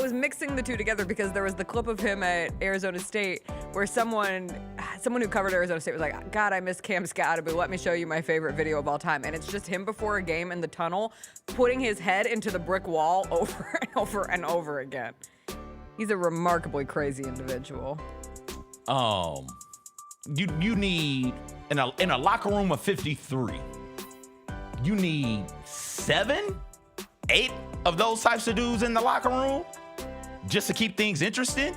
was mixing the two together because there was the clip of him at Arizona State where someone who covered Arizona State was like, God, I miss Cam Skattebo. Let me show you my favorite video of all time. And it's just him before a game in the tunnel, putting his head into the brick wall over and over and over again. He's a remarkably crazy individual. You need, in a locker room of 53, you need 7, 8 of those types of dudes in the locker room just to keep things interesting.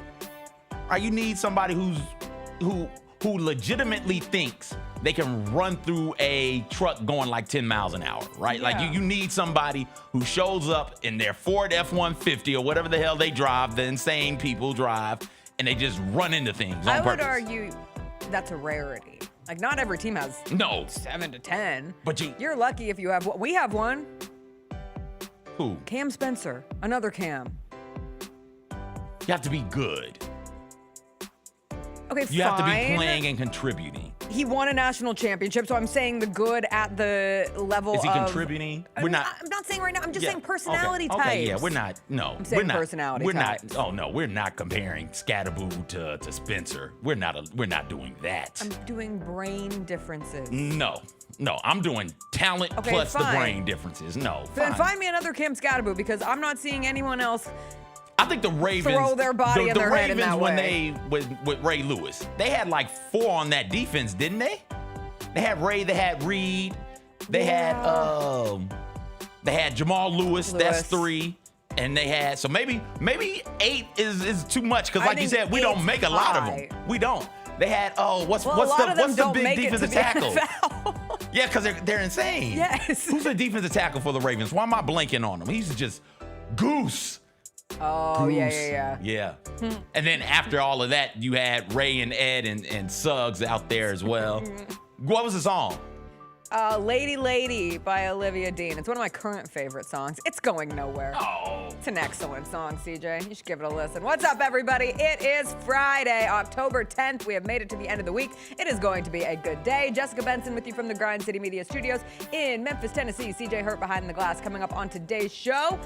Or you need somebody who legitimately thinks they can run through a truck going like 10 miles an hour, right? Yeah. Like you need somebody who shows up in their Ford F-150 or whatever the hell they drive, the insane people drive, and they just run into things on purpose. I would argue that's a rarity. Like, not every team has 7 to 10. But you're lucky if you have one. We have one. Who? Cam Spencer. Another Cam. You have to be good. Okay, You have to be fine. playing and contributing. He won a national championship, so I'm saying the good at the level of... Is he contributing? I'm not saying right now. I'm just saying personality types. Okay, yeah, we're not. No, I'm saying we're not. personality We're types. not. Oh no, we're not comparing Skattebo to Spencer. We're not doing that. I'm doing brain differences. No, I'm doing talent plus the brain differences. No. Then fine. find me another Cam Skattebo because I'm not seeing anyone else. I think the Ravens throw their body in their head in that when way. with Ray Lewis, they had like 4 on that defense, didn't they? They had Ray, they had Reed, they had Jamal Lewis, that's 3. And they had, so maybe 8 is too much because like you said, we don't make a lot of them. We don't. They had what's the big defensive tackle? Yeah, because they're insane. Yes. Who's the defensive tackle for the Ravens? Why am I blanking on him? He's just Goose. Oh, Goose. yeah. And then after all of that, you had Ray and Ed and Suggs out there as well. What was the song? Lady Lady by Olivia Dean. It's one of my current favorite songs. It's going nowhere. Oh. It's an excellent song, CJ. You should give it a listen. What's up, everybody? It is Friday, October 10th. We have made it to the end of the week. It is going to be a good day. Jessica Benson with you from the Grind City Media Studios in Memphis, Tennessee. CJ Hurt behind the glass coming up on today's show.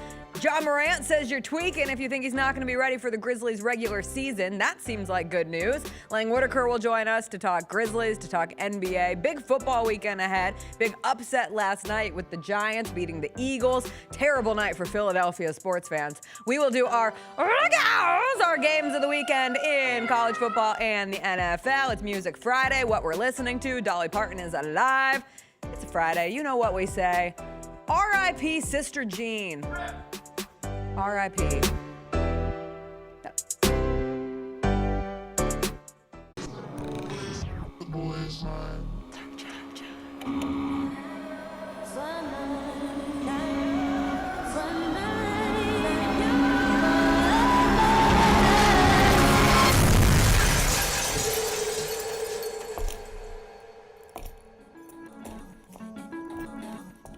Ja Morant says you're tweaking if you think he's not going to be ready for the Grizzlies' regular season. That seems like good news. Lang Whitaker will join us to talk Grizzlies, to talk NBA. Big football weekend ahead. Big upset last night with the Giants beating the Eagles. Terrible night for Philadelphia sports fans. We will do our RAGGOWs, our games of the weekend in college football and the NFL. It's Music Friday, what we're listening to. Dolly Parton is alive. It's a Friday. You know what we say. R.I.P. Sister Jean. R.I.P.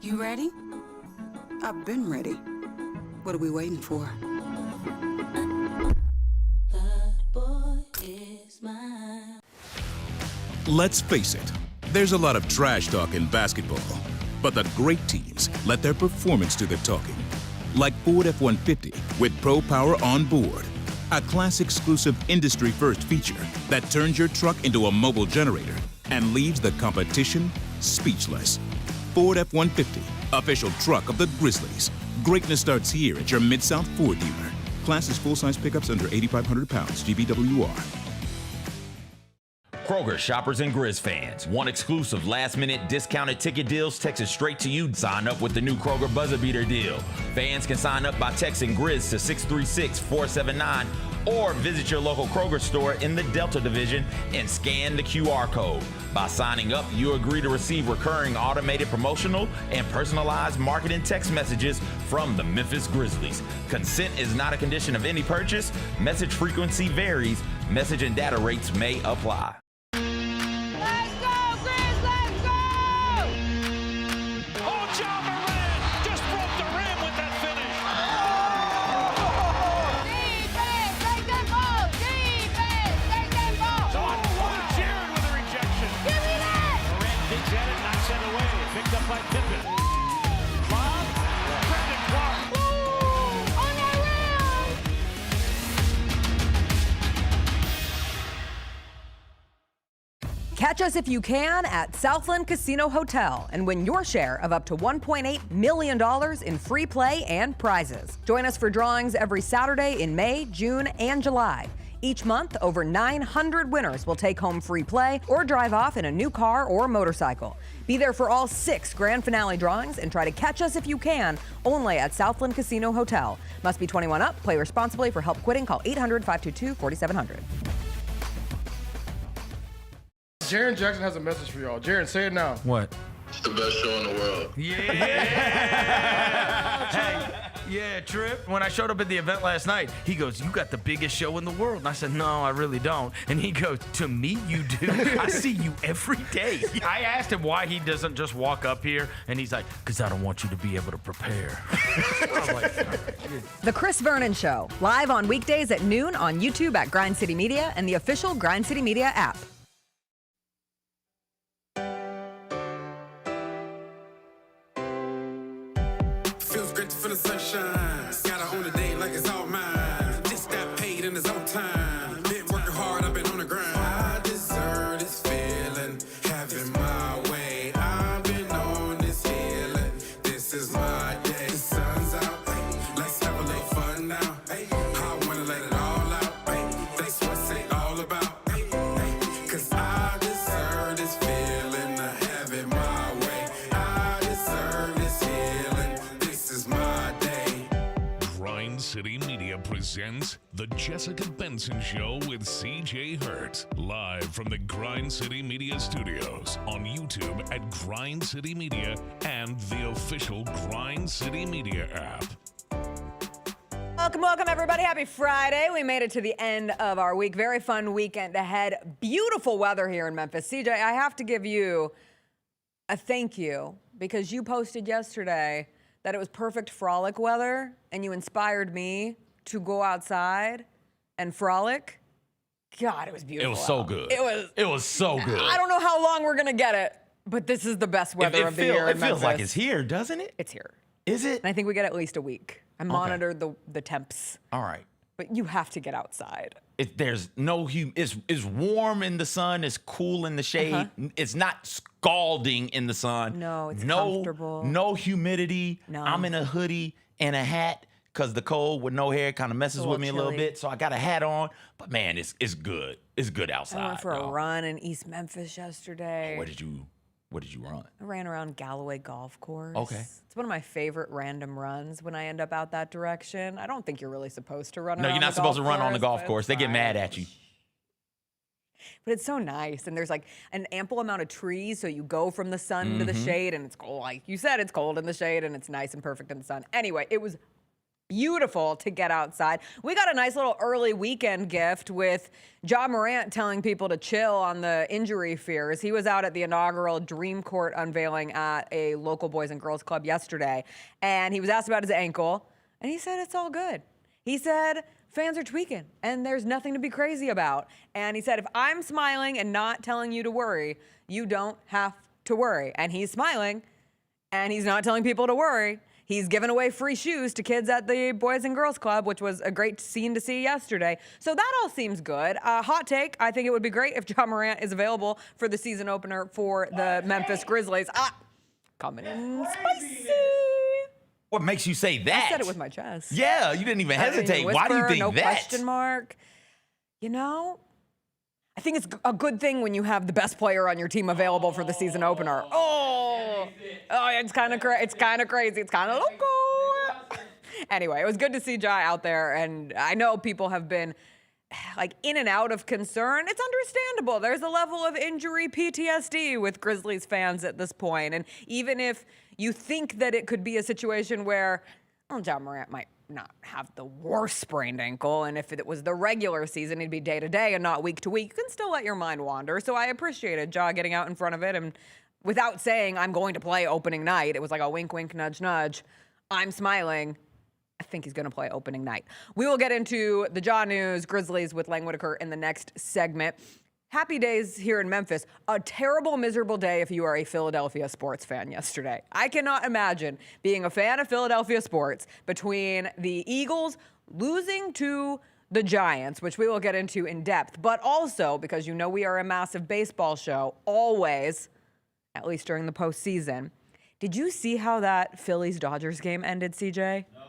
You ready? I've been ready. What are we waiting for? Let's face it, there's a lot of trash talk in basketball, but the great teams let their performance do the talking. Like Ford F-150 with Pro Power on board, a class-exclusive industry-first feature that turns your truck into a mobile generator and leaves the competition speechless. Ford F-150, official truck of the Grizzlies. Greatness starts here at your Mid-South Ford dealer. Class is full-size pickups under 8,500 pounds, GVWR. Kroger shoppers and Grizz fans. Want exclusive last-minute discounted ticket deals texted straight to you? Sign up with the new Kroger Buzzer Beater deal. Fans can sign up by texting Grizz to 636-479 or visit your local Kroger store in the Delta Division and scan the QR code. By signing up, you agree to receive recurring automated promotional and personalized marketing text messages from the Memphis Grizzlies. Consent is not a condition of any purchase. Message frequency varies. Message and data rates may apply. Let's go, Grizz! Let's go! Oh, Ja Morant just broke the rim with that finish. Defense, take that ball! Defense, take that ball! Jared with a rejection. Give me that! Morant digs at it, knocks it away. Picked up by Pippen. Lob, Brandon Clark. On that rim! Catch us if you can at Southland Casino Hotel and win your share of up to $1.8 million in free play and prizes. Join us for drawings every Saturday in May, June, and July. Each month, over 900 winners will take home free play or drive off in a new car or motorcycle. Be there for all 6 grand finale drawings and try to catch us if you can, only at Southland Casino Hotel. Must be 21 up. Play responsibly. For help quitting, call 800-522-4700. Jaron Jaxson has a message for y'all. Jaron, say it now. What? It's the best show in the world. Yeah. Hey, yeah, Trip. When I showed up at the event last night, he goes, "You got the biggest show in the world." And I said, "No, I really don't." And he goes, "To me, you do. I see you every day." I asked him why he doesn't just walk up here, and he's like, "Because I don't want you to be able to prepare." I was like, The Chris Vernon Show, live on weekdays at noon on YouTube at Grind City Media and the official Grind City Media app. Feels great to feel the sunshine. Gotta own the day like it's all mine. Just got paid in his own time. Been working hard, I've been on the grind. I deserve this feeling, having my way. I've been on this healing. This is my day. The sun's out, let's have a little fun now. I wanna let it all out. That's what's it all about. Cause I deserve this feeling, having my way. I deserve this healing. This is my day. Grind City Media presents The Jessica Benson Show with CJ Hurt. Live from the Grind City Media Studios on YouTube at Grind City Media and the official Grind City Media app. Welcome, everybody. Happy Friday. We made it to the end of our week. Very fun weekend ahead. Beautiful weather here in Memphis. CJ, I have to give you a thank you because you posted yesterday that it was perfect frolic weather and you inspired me to go outside and frolic. God, it was beautiful. It was so out. good. It was so good. I don't know how long we're going to get it, but this is the best weather of the year in It feels Memphis. like it's here, doesn't it? It's here. Is it? And I think we get at least a week. I monitored the temps. All right. But you have to get outside. There's no it's warm in the sun, it's cool in the shade. It's not scalding in the sun. No, it's comfortable. No humidity. No. I'm in a hoodie and a hat because the cold with no hair kind of messes with me a little chilly. bit. So I got a hat on. But man, it's good. It's good outside. I went for a dog. run in East Memphis yesterday. What did you run? I ran around Galloway Golf Course. Okay. It's one of my favorite random runs when I end up out that direction. I don't think you're really supposed to run No, around you're not the supposed to golf run on the course, golf but course. it's They get fine. mad at you. But it's so nice, and there's like an ample amount of trees, so you go from the sun to the shade, and it's cold. Like you said, it's cold in the shade, and it's nice and perfect in the sun. Anyway, it was beautiful to get outside. We got a nice little early weekend gift with Ja Morant telling people to chill on the injury fears. He was out at the inaugural Dream Court unveiling at a local Boys and Girls Club yesterday, and he was asked about his ankle, and he said it's all good. He said fans are tweaking, and there's nothing to be crazy about. And he said, if I'm smiling and not telling you to worry, you don't have to worry. And he's smiling, and he's not telling people to worry. He's giving away free shoes to kids at the Boys and Girls Club, which was a great scene to see yesterday. So that all seems good. Hot take, I think it would be great if Ja Morant is available for the season opener for the Memphis Grizzlies. Coming in spicy. What makes you say that? I said it with my chest. Yeah, you didn't even I didn't hesitate. even Why do you whisper, think no that? question mark. You know, I think it's a good thing when you have the best player on your team available for the season opener. It's kind of crazy. It's kind of crazy. It's kind of loco. Anyway, it was good to see Ja out there, and I know people have been like in and out of concern. It's understandable. There's a level of injury PTSD with Grizzlies fans at this point, and even if you think that it could be a situation where Ja Morant might not have the worst sprained ankle, and if it was the regular season, it'd be day to day and not week to week, you can still let your mind wander. So I appreciated Ja getting out in front of it, and without saying I'm going to play opening night, it was like a wink, wink, nudge, nudge. I'm smiling. I think he's going to play opening night. We will get into the Ja news, Grizzlies with Lang Whitaker in the next segment. Happy days here in Memphis. A terrible, miserable day if you are a Philadelphia sports fan yesterday. I cannot imagine being a fan of Philadelphia sports between the Eagles losing to the Giants, which we will get into in depth, but also because you know we are a massive baseball show, always, at least during the postseason. Did you see how that Phillies-Dodgers game ended, CJ? No.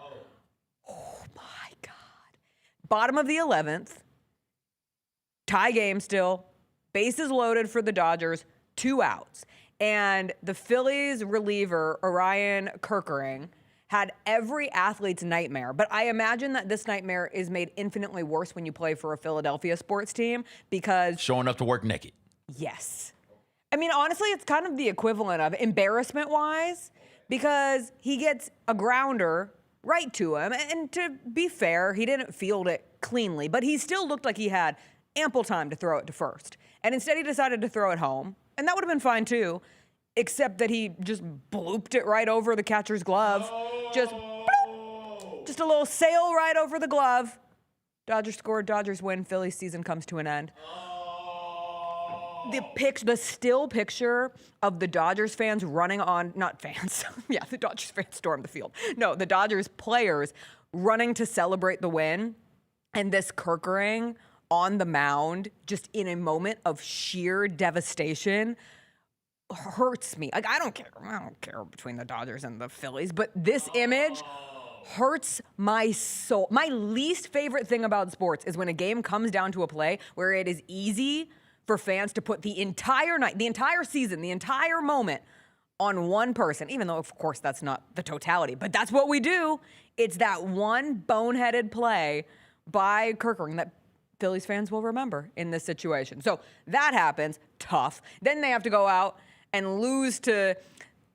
Oh, my God. Bottom of the 11th, tie game still, bases loaded for the Dodgers, 2 outs. And the Phillies reliever, Orion Kerkering, had every athlete's nightmare. But I imagine that this nightmare is made infinitely worse when you play for a Philadelphia sports team because... Showing up to work naked. Yes. I mean, honestly, it's kind of the equivalent of embarrassment-wise because he gets a grounder right to him. And to be fair, he didn't field it cleanly, but he still looked like he had ample time to throw it to first. And instead he decided to throw it home. And that would have been fine too, except that he just blooped it right over the catcher's glove. Just bloop, just a little sail right over the glove. Dodgers scored, Dodgers win, Phillies season comes to an end. The still picture of the Dodgers fans running on, not fans, yeah, the Dodgers fans stormed the field. No, the Dodgers players running to celebrate the win, and this Kerkering on the mound, just in a moment of sheer devastation, hurts me. Like, I don't care between the Dodgers and the Phillies, but this image hurts my soul. My least favorite thing about sports is when a game comes down to a play where it is easy for fans to put the entire night, the entire season, the entire moment on one person, even though, of course, that's not the totality, but that's what we do. It's that one boneheaded play by Kerkering that Phillies fans will remember in this situation. So that happens, tough. Then they have to go out and lose to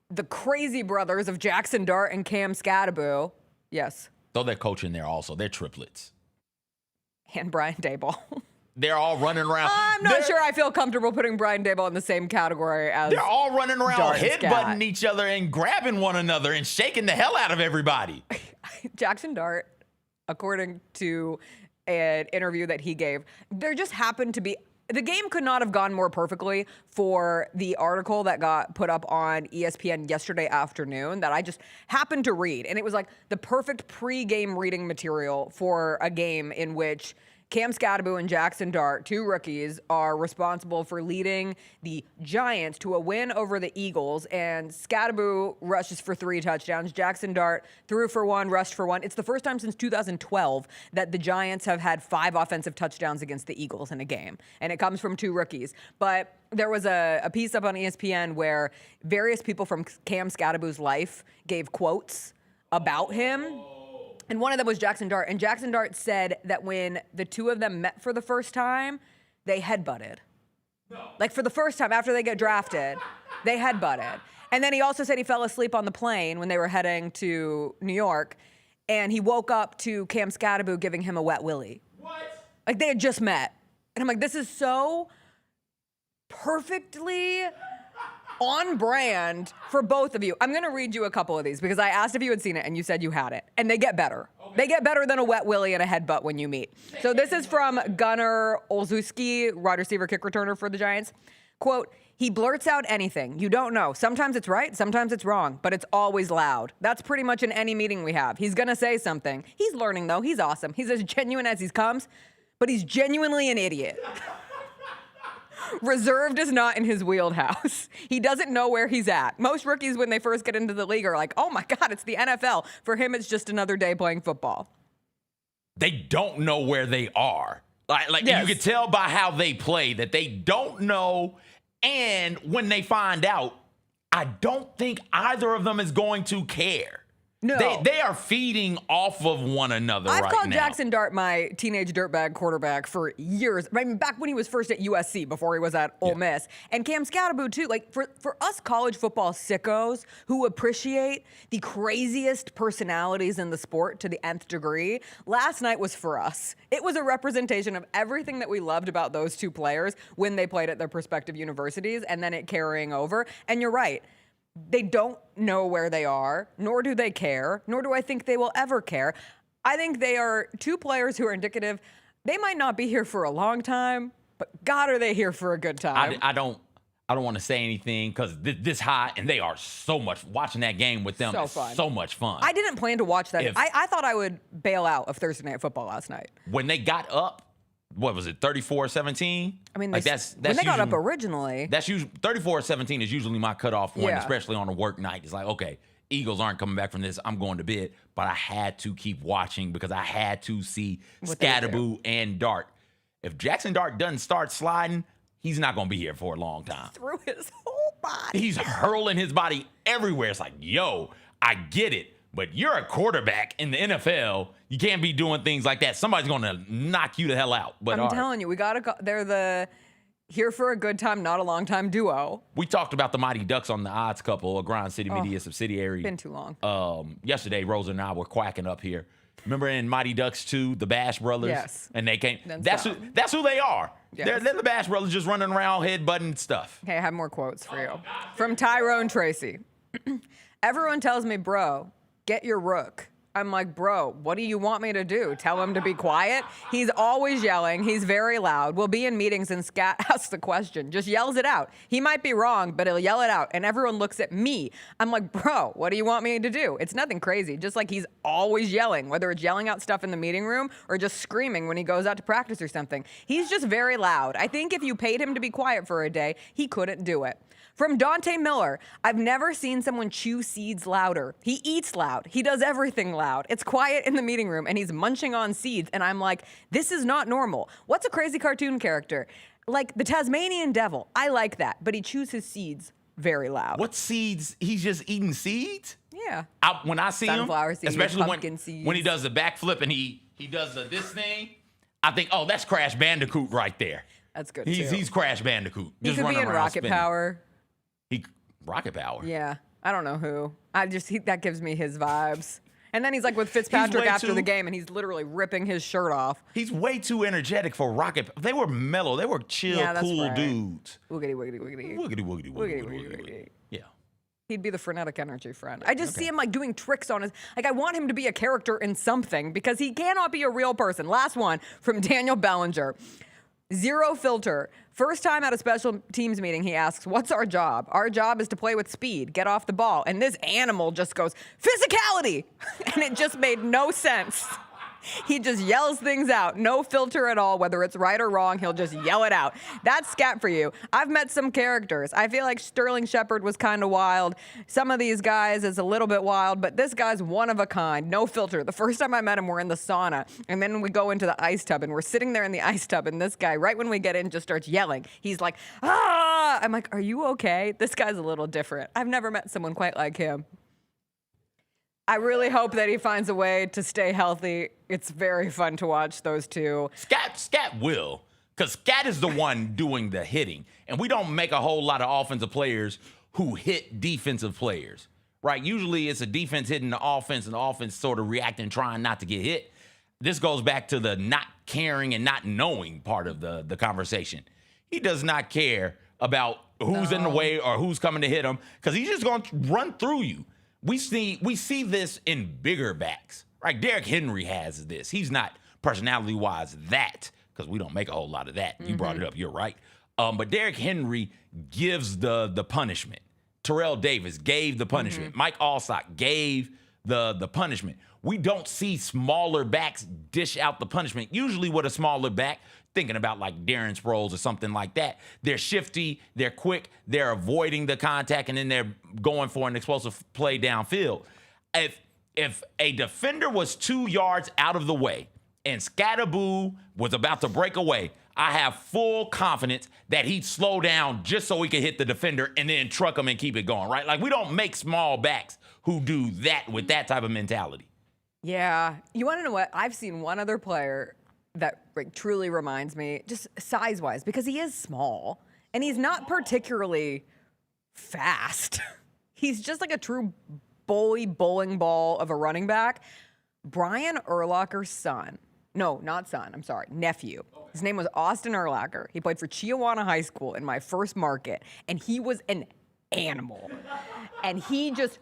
the crazy brothers of Jaxson Dart and Cam Skattebo. Yes. Throw their coach in there also. They're triplets. And Brian Daboll. They're all running around. I'm not sure I feel comfortable putting Brian Daboll in the same category as they're all running around Dart and headbutting each other and grabbing one another and shaking the hell out of everybody. Jaxson Dart, according to an interview that he gave, there just happened to be, the game could not have gone more perfectly for the article that got put up on ESPN yesterday afternoon that I just happened to read. And it was like the perfect pre-game reading material for a game in which Cam Skattebo and Jaxson Dart, 2 rookies, are responsible for leading the Giants to a win over the Eagles. And Skattebo rushes for 3 touchdowns. Jaxson Dart threw for 1, rushed for 1. It's the first time since 2012 that the Giants have had 5 offensive touchdowns against the Eagles in a game. And it comes from 2 rookies. But there was a piece up on ESPN where various people from Cam Skattebo's life gave quotes about him. And one of them was Jaxson Dart. And Jaxson Dart said that when the 2 of them met for the first time, they headbutted. No. Like for the first time after they get drafted, they headbutted. And then he also said he fell asleep on the plane when they were heading to New York. And he woke up to Cam Skattebo giving him a wet willy. What? Like they had just met. And I'm like, this is so perfectly on brand for both of you. I'm going to read you a couple of these because I asked if you had seen it and you said you had it. And they get better. Okay. They get better than a wet willy and a headbutt when you meet. So this is from Gunnar Olszewski, wide receiver kick returner for the Giants. Quote, he blurts out anything. You don't know. Sometimes it's right, sometimes it's wrong, but it's always loud. That's pretty much in any meeting we have. He's going to say something. He's learning, though. He's awesome. He's as genuine as he comes, but he's genuinely an idiot. Reserved is not in his wheelhouse. He doesn't know where he's at. Most rookies, when they first get into the league, are like, oh my God, it's the NFL. For him, it's just another day playing football. They don't know where they are. Like yes. You can tell by how they play that they don't know. And when they find out, I don't think either of them is going to care. No. They are feeding off of one another right now. I've called Jaxson Dart my teenage dirtbag quarterback for years. I mean, back when he was first at USC, before he was at Ole Miss. And Cam Skattebo, too. Like, for us college football sickos who appreciate the craziest personalities in the sport to the nth degree, last night was for us. It was a representation of everything that we loved about those 2 players when they played at their respective universities, and then it carrying over. And you're right. They don't know where they are, nor do they care, nor do I think they will ever care. I think they are 2 players who are indicative. They might not be here for a long time, but God, are they here for a good time. I don't want to say anything because this high, and they are so much. Watching that game with them is so much fun. I didn't plan to watch that. I thought I would bail out of Thursday Night Football last night. When they got up, what was it, 34-17? I mean, like that's when they got up originally. That's usually 34-17 is usually my cutoff point, especially on a work night. It's like, okay, Eagles aren't coming back from this. I'm going to bed, but I had to keep watching because I had to see Skattebo and Dart. If Jaxson Dart doesn't start sliding, he's not going to be here for a long time. Through his whole body. He's hurling his body everywhere. It's like, yo, I get it, but you're a quarterback in the NFL. You can't be doing things like that. Somebody's going to knock you the hell out. But I'm telling you, we got to go. They're the here for a good time, not a long time duo. We talked about the Mighty Ducks on the Odds Couple, a Grind City Media subsidiary. Been too long. Yesterday, Rosa and I were quacking up here. Remember in Mighty Ducks 2, the Bash Brothers? Yes. And they came. That's who they are. Yes. They're the Bash Brothers just running around headbutting stuff. Okay, I have more quotes for you. From Tyrone Tracy. Everyone tells me, bro, get your rook. I'm like, bro, what do you want me to do? Tell him to be quiet? He's always yelling. He's very loud. We'll be in meetings and Scat asks the question. Just yells it out. He might be wrong, but he'll yell it out. And everyone looks at me. I'm like, bro, what do you want me to do? It's nothing crazy. Just like he's always yelling, whether it's yelling out stuff in the meeting room or just screaming when he goes out to practice or something. He's just very loud. I think if you paid him to be quiet for a day, he couldn't do it. From Dante Miller, I've never seen someone chew seeds louder. He eats loud. He does everything loud. It's quiet in the meeting room, and he's munching on seeds, and I'm like, this is not normal. What's a crazy cartoon character? Like the Tasmanian Devil. I like that, but he chews his seeds very loud. What seeds? He's just eating seeds? Yeah. When I see Sunflower him, seeds, especially pumpkin seeds. when he does the backflip and he does this thing, I think, oh, that's Crash Bandicoot right there. That's good, He's Crash Bandicoot. He Just could be running in around Rocket spinning. Power. Rocket Power? Yeah. I don't know who. That gives me his vibes. And then he's like with Fitzpatrick after the game, and he's literally ripping his shirt off. He's way too energetic for Rocket. They were mellow. They were chill, cool dudes. Woogity, woogity, woogity. Woogity, woogity, woogity, Woogity, woogity, woogity, woogity. Yeah. He'd be the frenetic energy friend. I just see him like doing tricks on his, like I want him to be a character in something because he cannot be a real person. Last one from Daniel Bellinger. Zero filter. First time at a special teams meeting, he asks, what's our job? Our job is to play with speed, get off the ball. And this animal just goes, physicality. And it just made no sense. He just yells things out. No filter at all, whether it's right or wrong. He'll just yell it out. That's Scat for you. I've met some characters. I feel like Sterling Shepard was kind of wild. Some of these guys is a little bit wild, but this guy's one of a kind. No filter. The first time I met him, we're in the sauna, and then we go into the ice tub, and we're sitting there in the ice tub, and this guy, right when we get in, just starts yelling. He's like, ah! I'm like, are you okay? This guy's a little different. I've never met someone quite like him. I really hope that he finds a way to stay healthy. It's very fun to watch those two. Scat will, because Scat is the one doing the hitting. And we don't make a whole lot of offensive players who hit defensive players, right? Usually it's a defense hitting the offense and the offense sort of reacting, trying not to get hit. This goes back to the not caring and not knowing part of the conversation. He does not care about who's in the way or who's coming to hit him because he's just going to run through you. We see this in bigger backs, right? Derrick Henry has this. He's not personality-wise that, because we don't make a whole lot of that. You brought it up. You're right. But Derrick Henry gives the punishment. Terrell Davis gave the punishment. Mike Allstott gave the punishment. We don't see smaller backs dish out the punishment. Usually with a smaller back, thinking about like Darren Sproles or something like that, they're shifty, they're quick, they're avoiding the contact, and then they're going for an explosive play downfield. If a defender was 2 yards out of the way and Skattebo was about to break away, I have full confidence that he'd slow down just so he could hit the defender and then truck him and keep it going, right? Like we don't make small backs who do that with that type of mentality. Yeah. You want to know what? I've seen one other player that like, truly reminds me, just size-wise, because he is small, and he's not particularly fast. He's just like a true bowling ball of a running back. Brian Urlacher's son. No, not son. I'm sorry. Nephew. His name was Austin Urlacher. He played for Chiawana High School in my first market, and he was an animal. And he just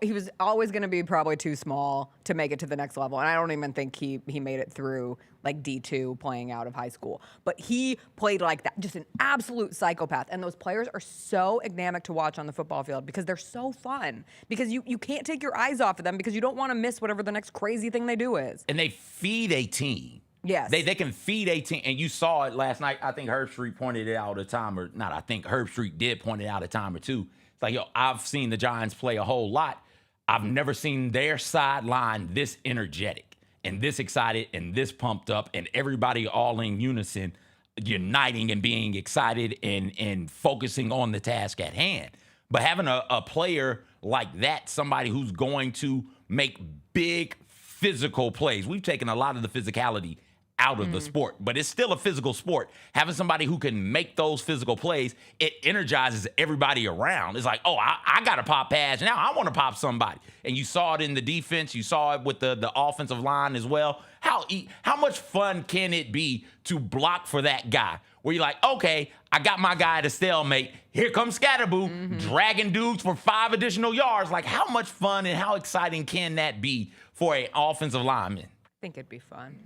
he was always going to be probably too small to make it to the next level. And I don't even think he made it through like D2 playing out of high school. But he played like that, just an absolute psychopath. And those players are so dynamic to watch on the football field because they're so fun. Because you can't take your eyes off of them because you don't want to miss whatever the next crazy thing they do is. And they feed a team. Yes. They can feed a team. And you saw it last night. I think Herb Street pointed it out a time or not. I think Herb Street did point it out a time or two. It's like, yo, I've seen the Giants play a whole lot. I've never seen their sideline this energetic and this excited and this pumped up and everybody all in unison, uniting and being excited and focusing on the task at hand. But having a player like that, somebody who's going to make big physical plays. We've taken a lot of the physicality out of the sport, but it's still a physical sport. Having somebody who can make those physical plays, it energizes everybody around. It's like, oh, I got to pop pass. Now I want to pop somebody. And you saw it in the defense. You saw it with the offensive line as well. How much fun can it be to block for that guy? Where you're like, okay, I got my guy at a stalemate. Here comes Skattebo, dragging dudes for 5 additional yards. Like, how much fun and how exciting can that be for an offensive lineman? I think it'd be fun.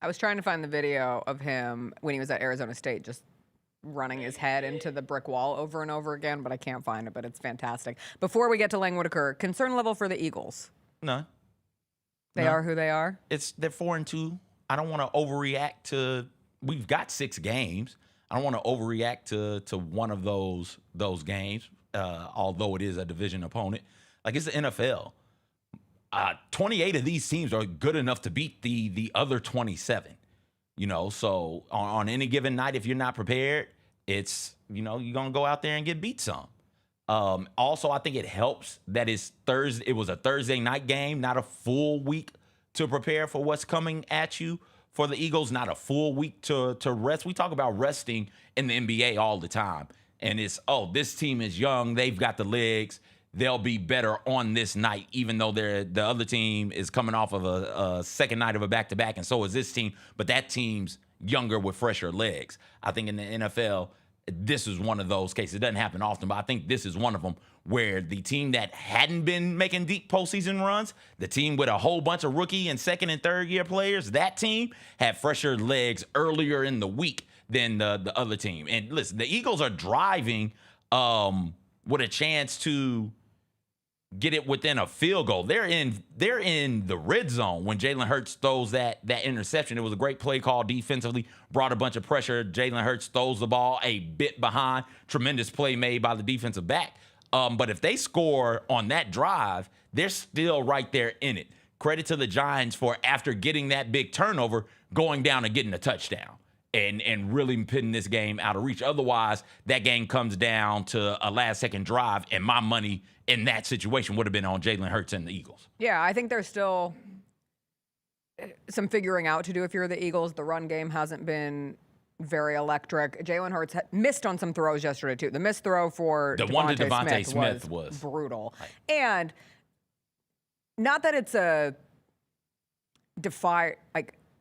I was trying to find the video of him when he was at Arizona State, just running his head into the brick wall over and over again, but I can't find it, but it's fantastic. Before we get to Lang Whitaker, concern level for the Eagles? None. They are who they are? They're 4-2. I don't want to overreact to, we've got 6 games. I don't want to overreact to one of those games, although it is a division opponent. Like, it's the NFL. 28 of these teams are good enough to beat the other 27. You know, so on any given night, if you're not prepared, it's, you know, you're going to go out there and get beat some. Also, I think it helps that it's Thursday. It was a Thursday night game, not a full week to prepare for what's coming at you for the Eagles, not a full week to rest. We talk about resting in the NBA all the time. And it's, oh, this team is young. They've got the legs. They'll be better on this night, even though the other team is coming off of a second night of a back-to-back, and so is this team. But that team's younger with fresher legs. I think in the NFL, this is one of those cases. It doesn't happen often, but I think this is one of them where the team that hadn't been making deep postseason runs, the team with a whole bunch of rookie and second and third year players, that team had fresher legs earlier in the week than the other team. And listen, the Eagles are driving with a chance to get it within a field goal. They're in the red zone when Jalen Hurts throws that interception. It was a great play call defensively, brought a bunch of pressure. Jalen Hurts throws the ball a bit behind. Tremendous play made by the defensive back. But if they score on that drive, they're still right there in it. Credit to the Giants for, after getting that big turnover, going down and getting a touchdown and really putting this game out of reach. Otherwise, that game comes down to a last-second drive, and my money in that situation would have been on Jalen Hurts and the Eagles. Yeah, I think there's still some figuring out to do if you're the Eagles. The run game hasn't been very electric. Jalen Hurts missed on some throws yesterday, too. The missed throw for Devontae Smith was brutal. And not that it's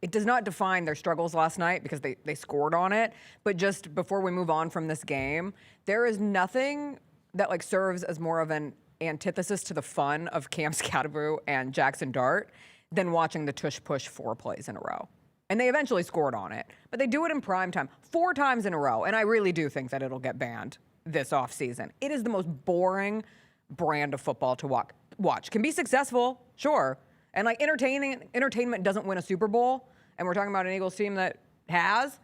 it does not define their struggles last night because they scored on it. But just before we move on from this game, there is nothing that like serves as more of an antithesis to the fun of Cam Skattebo and Jaxson Dart than watching the tush-push 4 plays in a row. And they eventually scored on it, but they do it in prime time 4 times in a row. And I really do think that it'll get banned this offseason. It is the most boring brand of football to watch. Can be successful, sure. And like entertainment doesn't win a Super Bowl. And we're talking about an Eagles team that has.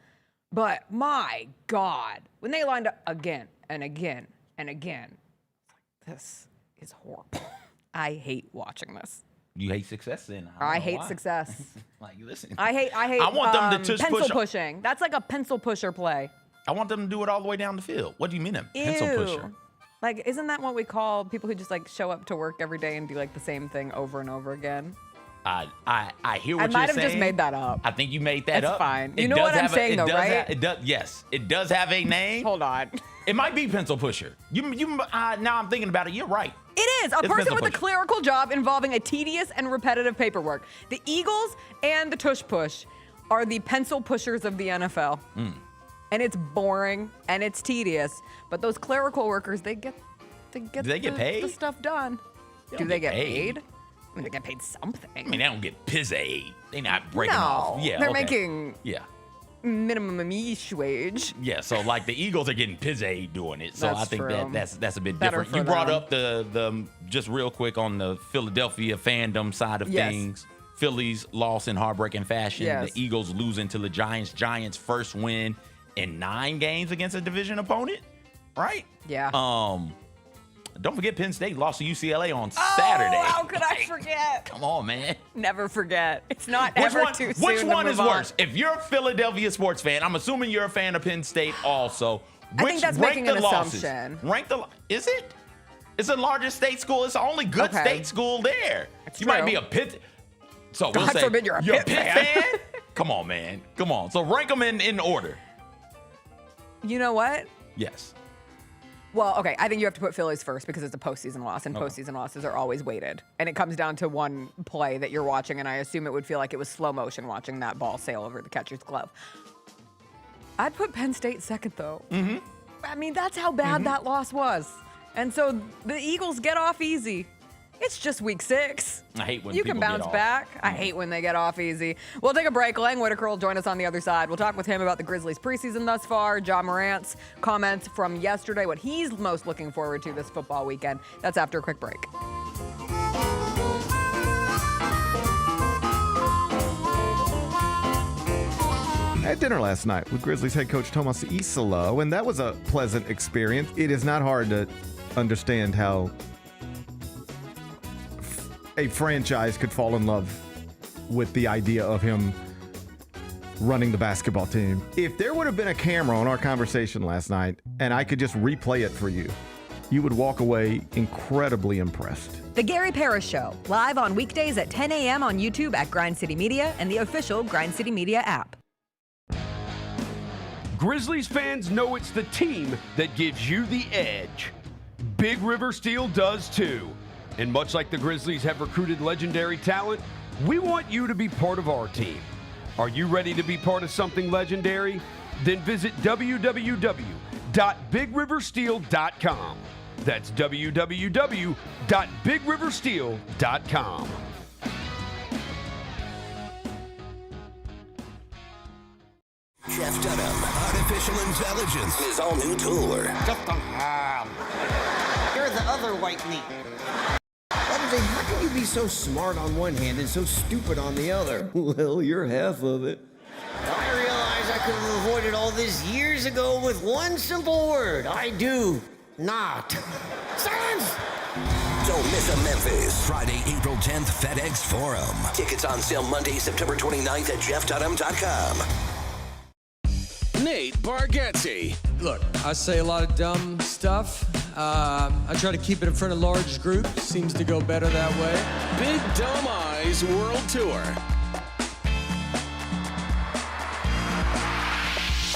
But my God, when they lined up again and again and again, this is horrible. I hate watching this. You hate success then? I hate success. Like, listen. I hate I want them to pencil pushing. That's like a pencil pusher play. I want them to do it all the way down the field. What do you mean a pencil pusher? Like, isn't that what we call people who just like show up to work every day and do like the same thing over and over again? I hear what you're saying. I might have just made that up. I think you made that up. That's fine. You know what I'm saying though, right? Yes, it does have a name. Hold on. It might be pencil pusher. Now I'm thinking about it. You're right. It is. A person with a clerical job involving a tedious and repetitive paperwork. The Eagles and the tush push are the pencil pushers of the NFL. and it's boring and it's tedious. But those clerical workers, they get paid? the stuff done. Do they get paid? I mean, they get paid something. I mean, they don't get piss-aid. They're not breaking off. Yeah, they're making yeah. minimum-ish wage. Yeah, so like the Eagles are getting piss-aid doing it. So That's I think true. that's a bit Better different. for You brought them. up the just real quick on the Philadelphia fandom side of Yes. things. Phillies lost in heartbreaking fashion. Yes. The Eagles losing to the Giants. Giants first win in 9 games against a division opponent, right? Yeah. Don't forget Penn State lost to UCLA on Saturday. How could I forget? Come on, man. Never forget. It's not ever too soon Which to one move is on. worse? If you're a Philadelphia sports fan, I'm assuming you're a fan of Penn State also. I think that's rank making the an losses. assumption. Is it? It's the largest state school. It's the only good Okay. state school there. That's you might true. be a Pitt. So we'll God say forbid you're a Pitt fan. Come on, man. Come on. So rank them in order. You know what? Yes. Well, okay, I think you have to put Phillies first because it's a postseason loss, and postseason losses are always weighted. And it comes down to one play that you're watching, and I assume it would feel like it was slow motion watching that ball sail over the catcher's glove. I'd put Penn State second, though. Mm-hmm. I mean, that's how bad that loss was. And so the Eagles get off easy. It's just week 6. I hate when you can people get bounce off. back. I hate when they get off easy. We'll take a break. Lang Whitaker will join us on the other side. We'll talk with him about the Grizzlies preseason thus far, Ja Morant's comments from yesterday, what he's most looking forward to this football weekend. That's after a quick break. I had dinner last night with Grizzlies head coach Tomas Isalo, and that was a pleasant experience. It is not hard to understand how a franchise could fall in love with the idea of him running the basketball team. If there would have been a camera on our conversation last night and I could just replay it for you, you would walk away incredibly impressed. The Gary Parrish Show, live on weekdays at 10 a.m. on YouTube at Grind City Media and the official Grind City Media app. Grizzlies fans know it's the team that gives you the edge. Big River Steel does too. And much like the Grizzlies have recruited legendary talent, we want you to be part of our team. Are you ready to be part of something legendary? Then visit www.bigriversteel.com. That's www.bigriversteel.com. Jeff Dunham, Artificial Intelligence, his all-new tour. You're the other white meat. How can you be so smart on one hand and so stupid on the other? Well, you're half of it. I realize I could have avoided all this years ago with one simple word. I do not. Silence! Don't miss a Memphis. Friday, April 10th, FedEx Forum. Tickets on sale Monday, September 29th at jeffdunham.com. Nate Bargatze. Look, I say a lot of dumb stuff. I try to keep it in front of large groups. Seems to go better that way. Big Dumb Eyes World Tour.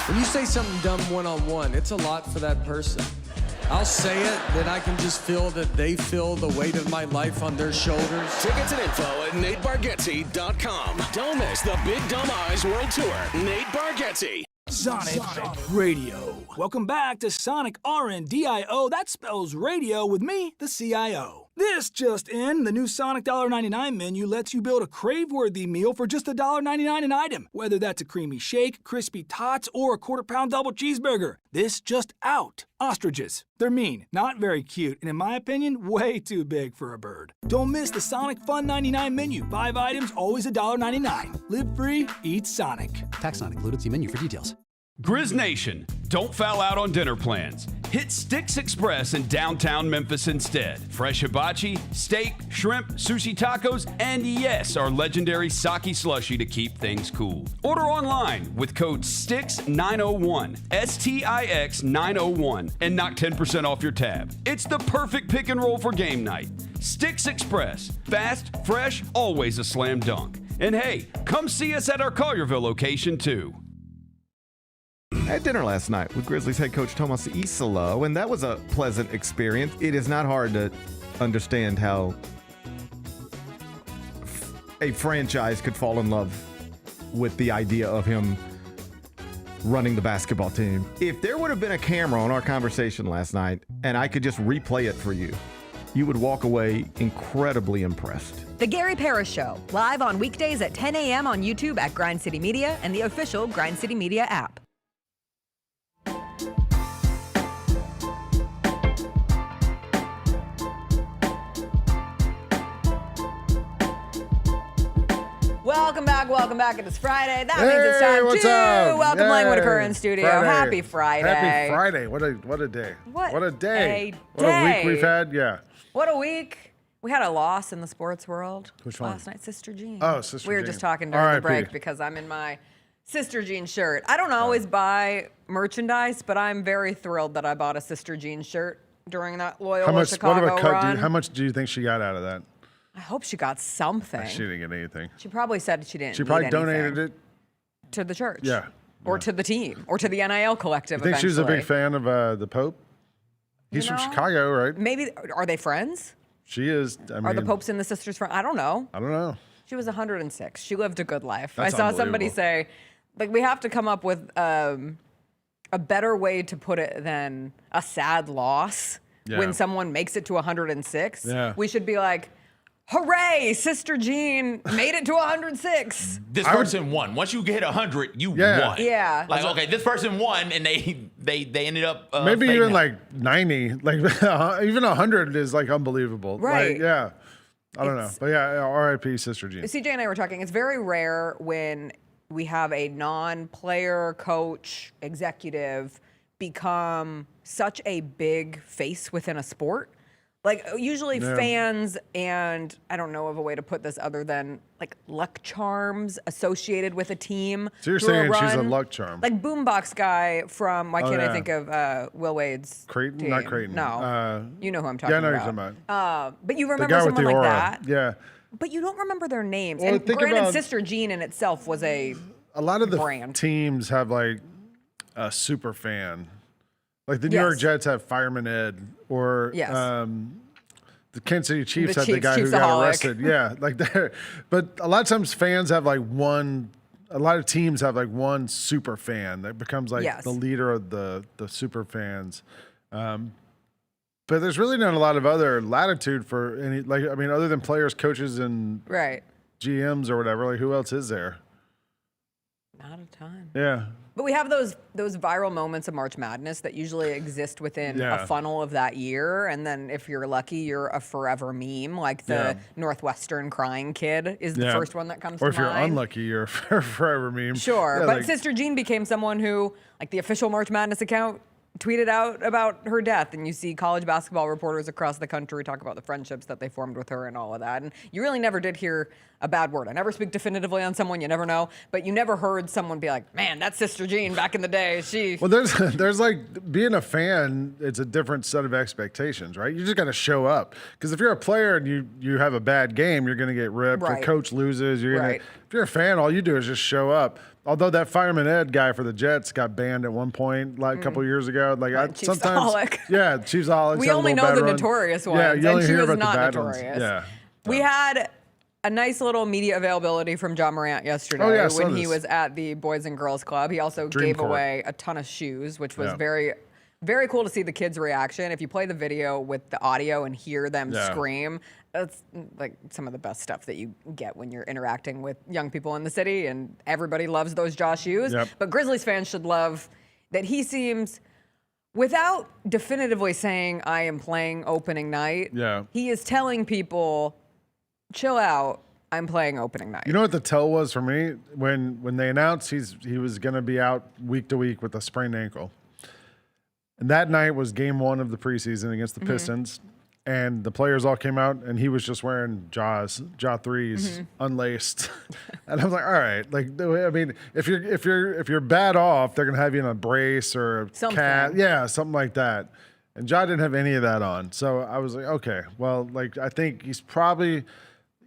When you say something dumb one-on-one, it's a lot for that person. I'll say it, then I can just feel that they feel the weight of my life on their shoulders. Tickets and info at natebargatze.com. Don't miss the Big Dumb Eyes World Tour. Nate Bargatze. Sonic Radio. Welcome back to Sonic RNDIO. That spells radio with me, the CIO. This just in, the new Sonic $1.99 menu lets you build a crave-worthy meal for just $1.99 an item. Whether that's a creamy shake, crispy tots, or a quarter-pound double cheeseburger. This just out. Ostriches. They're mean, not very cute, and in my opinion, way too big for a bird. Don't miss the Sonic Fun 99 menu. 5 items, always $1.99. Live free, eat Sonic. Tax not included. See menu for details. Grizz Nation, don't foul out on dinner plans. Hit Sticks Express in downtown Memphis instead. Fresh hibachi, steak, shrimp, sushi tacos, and yes, our legendary sake slushy to keep things cool. Order online with code STIX901, STIX901, and knock 10% off your tab. It's the perfect pick and roll for game night. Sticks Express, fast, fresh, always a slam dunk. And hey, come see us at our Collierville location too. I had dinner last night with Grizzlies head coach Tomas Isalo, and that was a pleasant experience. It is not hard to understand how a franchise could fall in love with the idea of him running the basketball team. If there would have been a camera on our conversation last night and I could just replay it for you, you would walk away incredibly impressed. The Gary Parrish Show, live on weekdays at 10 a.m. on YouTube at Grind City Media and the official Grind City Media app. Welcome back. It is Friday. That means it's time to welcome Lang Whitaker in studio. Happy Friday. Happy Friday. What a day. What a day. What a week we've had. Yeah. What a week. We had a loss in the sports world. Which one? Last night, Sister Jean. Oh, Sister Jean. We were just talking during the break because I'm in my Sister Jean shirt. I don't always buy merchandise, but I'm very thrilled that I bought a Sister Jean shirt during that Loyola Chicago run. How much do you think she got out of that? I hope she got something. She didn't get anything. She probably said she didn't. She probably donated it to the church. Yeah. Or to the team, or to the NIL collective. You think she was a big fan of the Pope? He's from Chicago, right? Maybe. Are they friends? She is. I mean, are the Popes and the sisters friends? I don't know. I don't know. She was 106. She lived a good life. That's I saw somebody say, like, we have to come up with a better way to put it than a sad loss when someone makes it to 106. Yeah. We should be like, hooray, Sister Jean made it to 106. This person won. Once you hit 100, you won. Yeah. Like, okay, this person won, and they ended up maybe even fading out. like 90. Like even 100 is like unbelievable. Right. Like, yeah. I don't know. But yeah, R.I.P. Sister Jean. CJ and I were talking. It's very rare when we have a non-player, coach, executive become such a big face within a sport. Like, usually fans and I don't know of a way to put this other than like luck charms associated with a team. So you're saying she's a luck charm? Like Boombox guy from, why can't I think of Will Wade's Creighton? team? Not Creighton. No. You know who I'm talking about. Yeah, I know who you're talking about. But you The remember guy with someone the like aura. that. Yeah. But you don't remember their names. Well, And think granted, about- Sister Jean in itself was a lot of the brand. teams have like a super fan. Like the New York Jets have Fireman Ed, or the Kansas City Chiefs had the guy who got arrested. Yeah, like that. But a lot of times fans have like one. A lot of teams have like one super fan that becomes like the leader of the super fans. But there's really not a lot of other latitude for any, like, I mean, other than players, coaches, and GMs or whatever. Like, who else is there? Not a ton. Yeah. But we have those viral moments of March Madness that usually exist within a funnel of that year. And then if you're lucky, you're a forever meme. Like the Northwestern crying kid is the first one that comes to mind. Or if you're unlucky, you're a forever meme. Sure. Yeah, But like, Sister Jean became someone who, like the official March Madness account, tweeted out about her death. And you see college basketball reporters across the country talk about the friendships that they formed with her and all of that. And you really never did hear a bad word. I never speak definitively on someone, you never know. But you never heard someone be like, man, that's Sister Jean back in the day. Well, there's like, being a fan, it's a different set of expectations, right? You just got to show up. Because if you're a player and you have a bad game, you're going to get ripped. If a coach loses, you're going to. If you're a fan, all you do is just show up. Although that Fireman Ed guy for the Jets got banned at one point, like a couple years ago. Like sometimes, Chiefs Alex. We only know the notorious ones. Yeah, you only and she hear was about not the bad notorious. ones. Yeah. We had a nice little media availability from Ja Morant yesterday when he was at the Boys and Girls Club. He also gave away a ton of shoes, which was very, very cool to see the kids' reaction. If you play the video with the audio and hear them scream, that's like some of the best stuff that you get when you're interacting with young people in the city, and everybody loves those Ja shoes. But Grizzlies fans should love that he seems, without definitively saying, I am playing opening night, he is telling people, chill out, I'm playing opening night. You know what the tell was for me? When they announced he was going to be out week to week with a sprained ankle. And that night was game 1 of the preseason against the Pistons. And the players all came out, and he was just wearing Ja 3s, unlaced. And I was like, all right, like, I mean, if you're bad off, they're gonna have you in a brace or a something like that. And Ja didn't have any of that on, so I was like, okay, well, like, I think he's probably,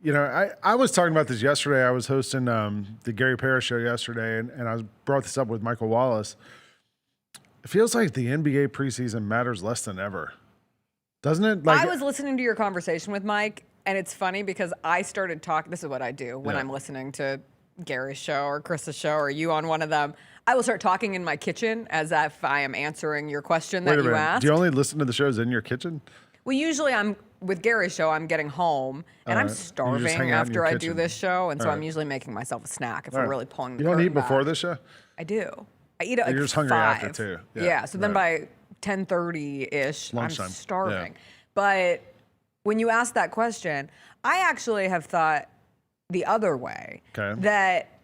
you know, I was talking about this yesterday. I was hosting the Gary Parrish show yesterday, and I brought this up with Michael Wallace. It feels like the NBA preseason matters less than ever. Doesn't it? Like, I was listening to your conversation with Mike, and it's funny because I started talking. This is what I do when I'm listening to Gary's show or Chris's show or you on one of them, I will start talking in my kitchen as if I am answering your question that you asked. Do you only listen to the shows in your kitchen? Well, usually with Gary's show, I'm getting home and I'm starving after I do this show. And so I'm usually making myself a snack if we're really pulling the You don't eat curtain back. before this show? I do. I eat at like You're just 5. hungry after too. Yeah. So then by 10:30-ish, I'm Lunchtime. starving. Yeah. But when you ask that question, I actually have thought the other way. Okay. That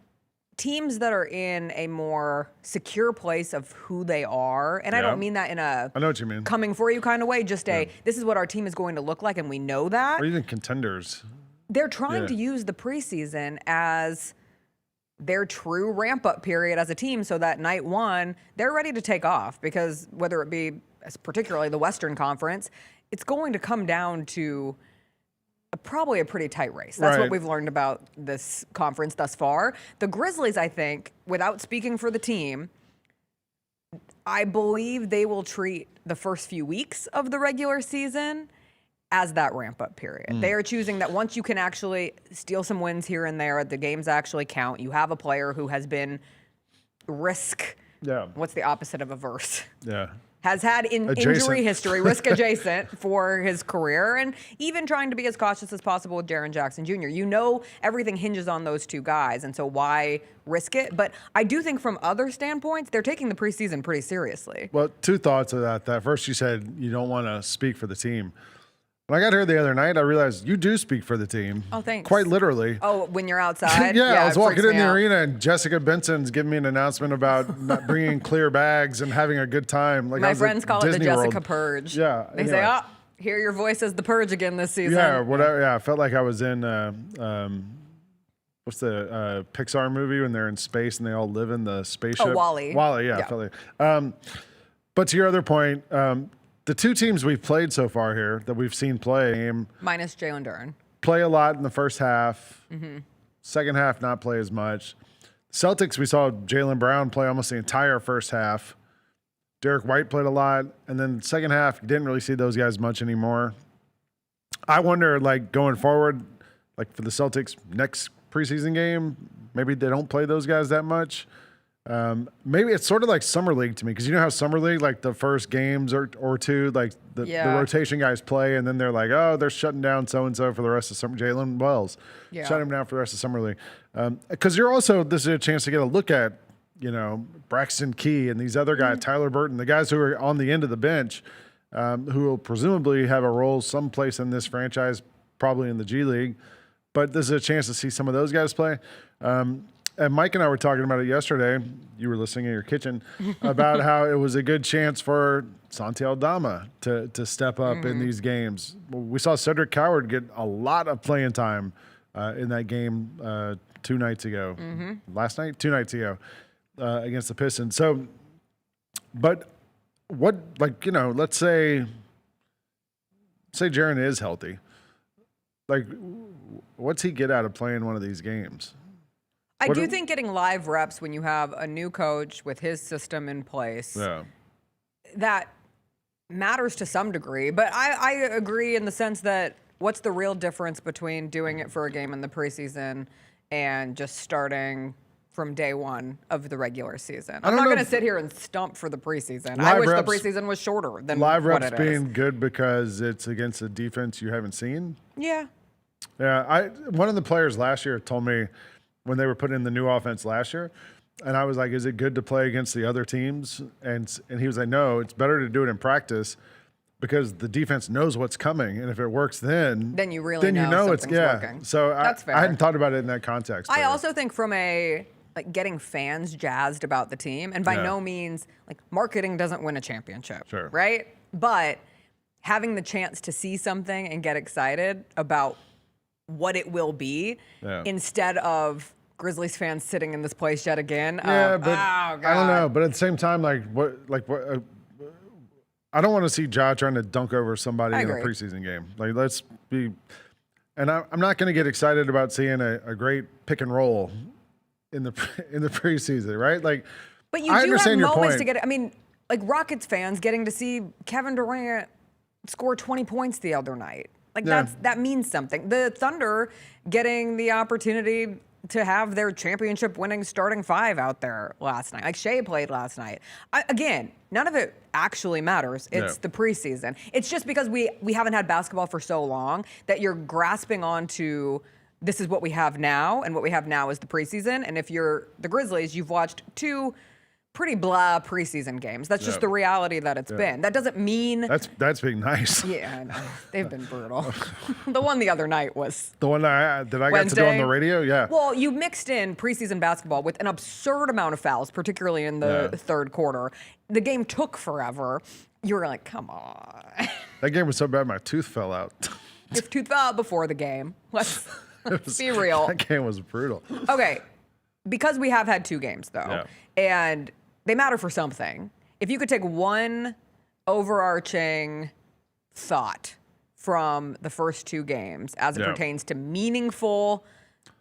teams that are in a more secure place of who they are, and I don't mean that in a I know what you mean. coming for you kind of way, just this is what our team is going to look like and we know that. Or even contenders. They're trying to use the preseason as their true ramp-up period as a team so that night one, they're ready to take off because whether it be particularly the Western Conference, it's going to come down to probably a pretty tight race. That's what we've learned about this conference thus far. The Grizzlies, I think, without speaking for the team, I believe they will treat the first few weeks of the regular season as that ramp-up period. They are choosing that once you can actually steal some wins here and there, the games actually count. You have a player who has been risk. What's the opposite of averse? Has had injury history, risk adjacent for his career, and even trying to be as cautious as possible with Jaren Jaxson Jr. You know everything hinges on those two guys, and so why risk it? But I do think from other standpoints, they're taking the preseason pretty seriously. Well, two thoughts of that. First, you said you don't want to speak for the team. When I got here the other night, I realized you do speak for the team. Oh, thanks. Quite literally. Oh, when you're outside? I was walking in the arena and Jessica Benson's giving me an announcement about not bringing clear bags and having a good time. Like my friends call it the Jessica Purge. Yeah. They say, oh, hear your voice as the Purge again this season. Yeah, whatever. Yeah, I felt like I was in, what's the Pixar movie when they're in space and they all live in the spaceship? Oh, WALL-E. WALL-E, yeah. I felt like. But to your other point, the two teams we've played so far here that we've seen play minus Jalen Duren play a lot in the first half. Second half not play as much. Celtics, we saw Jaylen Brown play almost the entire first half. Derek White played a lot, and then second half you didn't really see those guys much anymore. I wonder, like going forward, like for the Celtics next preseason game, maybe they don't play those guys that much. Maybe it's sort of like summer league to me, because you know how summer league, like the first games or two, like the rotation guys play, and then they're like, oh, they're shutting down so and so for the rest of summer. Jalen Wells, shutting him down for the rest of summer league, because you're also, this is a chance to get a look at, you know, Braxton Key and these other guys, Tyler Burton, the guys who are on the end of the bench, who will presumably have a role someplace in this franchise, probably in the G League, but this is a chance to see some of those guys play. And Mike and I were talking about it yesterday. You were listening in your kitchen about how it was a good chance for Santi Aldama to step up in these games. We saw Cedric Coward get a lot of playing time in that game 2 nights ago. Last night? 2 nights ago against the Pistons. So, but what, like, you know, let's say Jaren is healthy. Like, what's he get out of playing one of these games? I do think getting live reps when you have a new coach with his system in place, that matters to some degree. But I agree in the sense that what's the real difference between doing it for a game in the preseason and just starting from day one of the regular season? I'm not going to sit here and stump for the preseason. I wish the preseason was shorter than live what reps it is. being good because it's against a defense you haven't seen. Yeah. One of the players last year told me, when they were putting in the new offense last year, and I was like, is it good to play against the other teams? And he was like, no, it's better to do it in practice because the defense knows what's coming, and if it works then you really know it's working. So That's fair. I hadn't thought about it in that context. I also think from getting fans jazzed about the team, and by no means, like, marketing doesn't win a championship, right? But having the chance to see something and get excited about what it will be instead of Grizzlies fans sitting in this place yet again. But I don't know. But at the same time, I don't want to see Ja trying to dunk over somebody in a preseason game. Like, let's be. And I'm not going to get excited about seeing a great pick and roll in the preseason, right? Like, but you I do understand have your moments point. to get. I mean, like Rockets fans getting to see Kevin Durant score 20 points the other night. Like that means something. The Thunder getting the opportunity to have their championship-winning starting five out there last night. Like Shea played last night. Again, none of it actually matters. It's the preseason. It's just because we haven't had basketball for so long that you're grasping onto this is what we have now, and what we have now is the preseason. And if you're the Grizzlies, you've watched 2 pretty blah preseason games. That's just the reality that it's been. That doesn't mean that's being nice. Yeah, I know. They've been brutal. The one the other night was the one that I got Wednesday. to do on the radio. Yeah. Well, you mixed in preseason basketball with an absurd amount of fouls, particularly in the third quarter. The game took forever. You were like, come on. That game was so bad my tooth fell out. Your tooth fell out before the game. Let's be real. That game was brutal. Okay, because we have had 2 games though, and they matter for something. If you could take one overarching thought from the first 2 games as it pertains to meaningful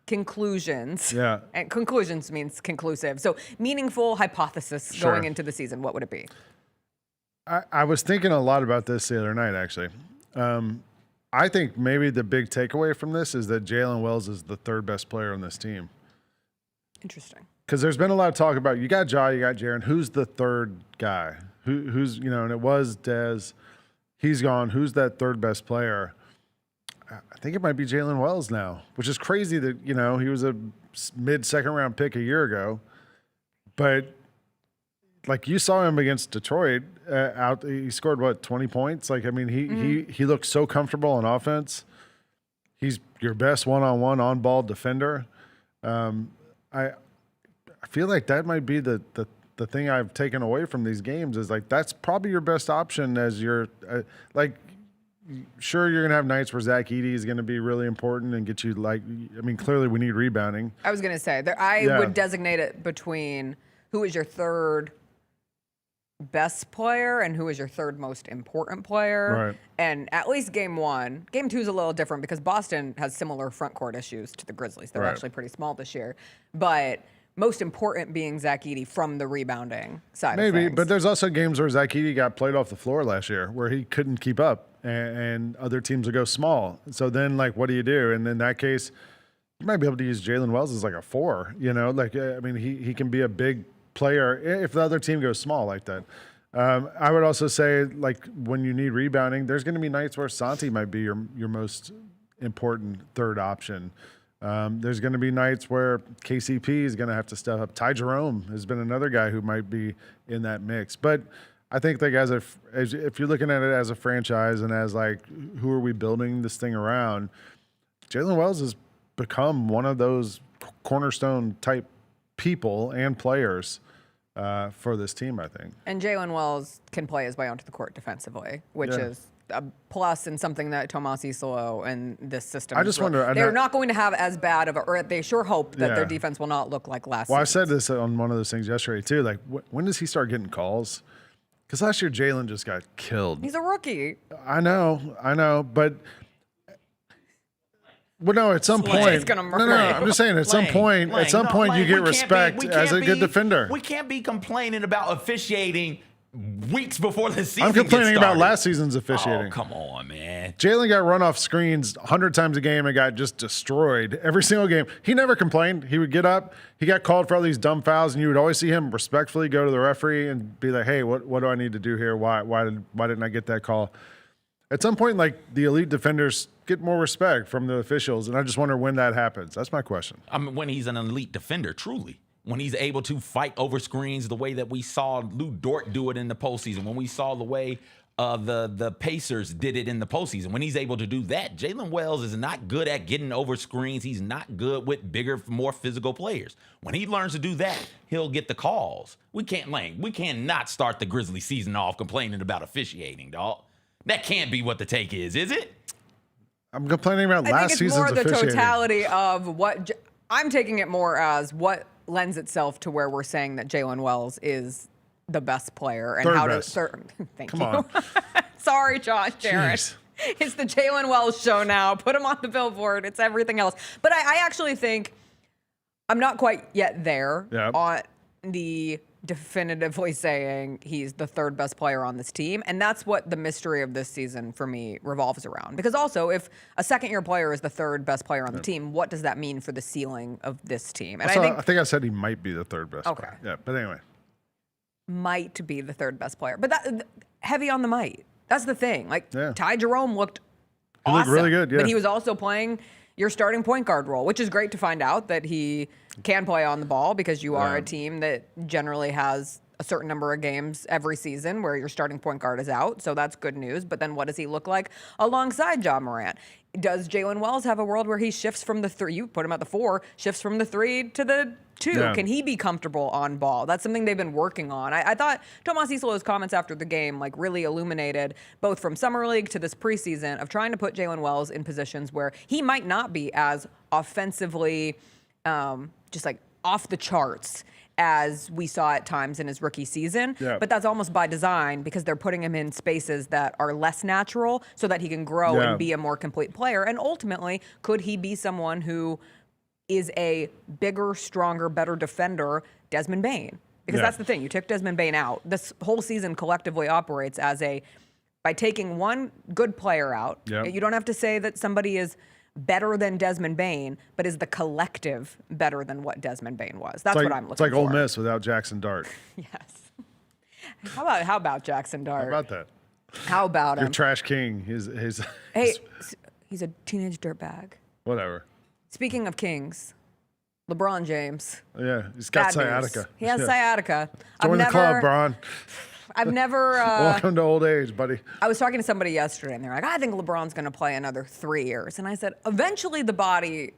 conclusions, and conclusions means conclusive, so meaningful hypothesis going into the season, what would it be? I was thinking a lot about this the other night, actually. I think maybe the big takeaway from this is that Jalen Wells is the 3rd best player on this team. Interesting. Because there's been a lot of talk about you got Ja, you got Jaren. Who's the 3rd guy? Who's and it was Dez. He's gone. Who's that 3rd best player? I think it might be Jalen Wells now, which is crazy that he was a mid-second round pick a year ago, but like you saw him against Detroit, he scored what 20 points. Like I mean, he looked so comfortable on offense. He's your best one-on-one on-ball defender. I feel like that might be the thing I've taken away from these games is like that's probably your best option as your sure you're gonna have nights where Zach Edey is gonna be really important and get you clearly we need rebounding. I was gonna say I would designate it between who is your 3rd best player and who is your 3rd most important player. Right. And at least game 1. Game 2 is a little different because Boston has similar front court issues to the Grizzlies. They're actually pretty small this year. But most important being Zach Edey from the rebounding side of things. But there's also games where Zach Edey got played off the floor last year where he couldn't keep up and other teams would go small. So then, what do you do? And in that case, you might be able to use Jalen Wells as like a 4, he can be a big player if the other team goes small like that. I would also say, when you need rebounding, there's going to be nights where Santi might be your most important 3rd option. There's going to be nights where KCP is going to have to step up. Ty Jerome has been another guy who might be in that mix. But I think if you're looking at it as a franchise and as who are we building this thing around, Jalen Wells has become one of those cornerstone type people and players for this team, I think. And Jalen Wells can play his way onto the court defensively, which is a plus and something that Tomas Isolo and this system. I just wonder. They're not going to have as bad of or they sure hope that their defense will not look like last season. I said this on one of those things yesterday, too. When does he start getting calls? Because last year, Jalen just got killed. He's a rookie. I know. But well, no. At some point, no. I'm just saying. At some point, you get respect as a good defender. We can't be complaining about officiating weeks before the season. I'm complaining gets about last season's officiating. Oh, come on, man. Jalen got run off screens 100 times a game and got just destroyed every single game. He never complained. He would get up. He got called for all these dumb fouls, and you would always see him respectfully go to the referee and be like, "Hey, what do I need to do here? Why didn't I get that call?" At some point, the elite defenders get more respect from the officials, and I just wonder when that happens. That's my question. When he's an elite defender, truly. When he's able to fight over screens the way that we saw Lou Dort do it in the postseason, when we saw the way the Pacers did it in the postseason, when he's able to do that, Jalen Wells is not good at getting over screens. He's not good with bigger, more physical players. When he learns to do that, he'll get the calls. We cannot start the Grizzlies season off complaining about officiating, dog. That can't be what the take is it? I'm complaining about last season's officiating. I think it's more the totality of what I'm taking it more as what lends itself to where we're saying that Jalen Wells is the best player and Third how best. to. Thank Come you. on. Sorry, Josh Jarrett. Jeez. It's the Jalen Wells show now. Put him on the billboard. It's everything else. But I actually think I'm not quite yet there on the definitively saying he's the third best player on this team. And that's what the mystery of this season for me revolves around. Because also, if a second-year player is the third best player on the team, what does that mean for the ceiling of this team? And I think I said he might be the third best player. Yeah, but anyway. Might be the third best player. But that heavy on the might. That's the thing. Like, Ty Jerome looked awesome. He looked really good, yeah. But he was also playing your starting point guard role, which is great to find out that he can play on the ball because you are a team that generally has a certain number of games every season where your starting point guard is out. So that's good news. But then what does he look like alongside Ja Morant? Does Jalen Wells have a world where he shifts from the 3, you put him at the 4, shifts from the 3 to the 2? Yeah. Can he be comfortable on ball? That's something they've been working on. I thought Tomas Isolo's comments after the game like really illuminated, both from Summer League to this preseason, of trying to put Jalen Wells in positions where he might not be as offensively just like off the charts as we saw at times in his rookie season. Yeah. But that's almost by design because they're putting him in spaces that are less natural so that he can grow and be a more complete player. And ultimately, could he be someone who is a bigger, stronger, better defender, Desmond Bane? Because that's the thing. You took Desmond Bane out. This whole season collectively operates as by taking one good player out. Yep. You don't have to say that somebody is better than Desmond Bane, but is the collective better than what Desmond Bane was? That's what I'm looking for. It's like Ole Miss without Jaxson Dart. Yes. How about Jaxson Dart? How about that? How about him? Your trash king. He's a teenage dirtbag. Whatever. Speaking of kings, LeBron James. Yeah, he's got sciatica. News. He has sciatica. Join the club, Bron. I've never... Welcome to old age, buddy. I was talking to somebody yesterday, and they're like, I think LeBron's going to play another 3 years. And I said, eventually the body,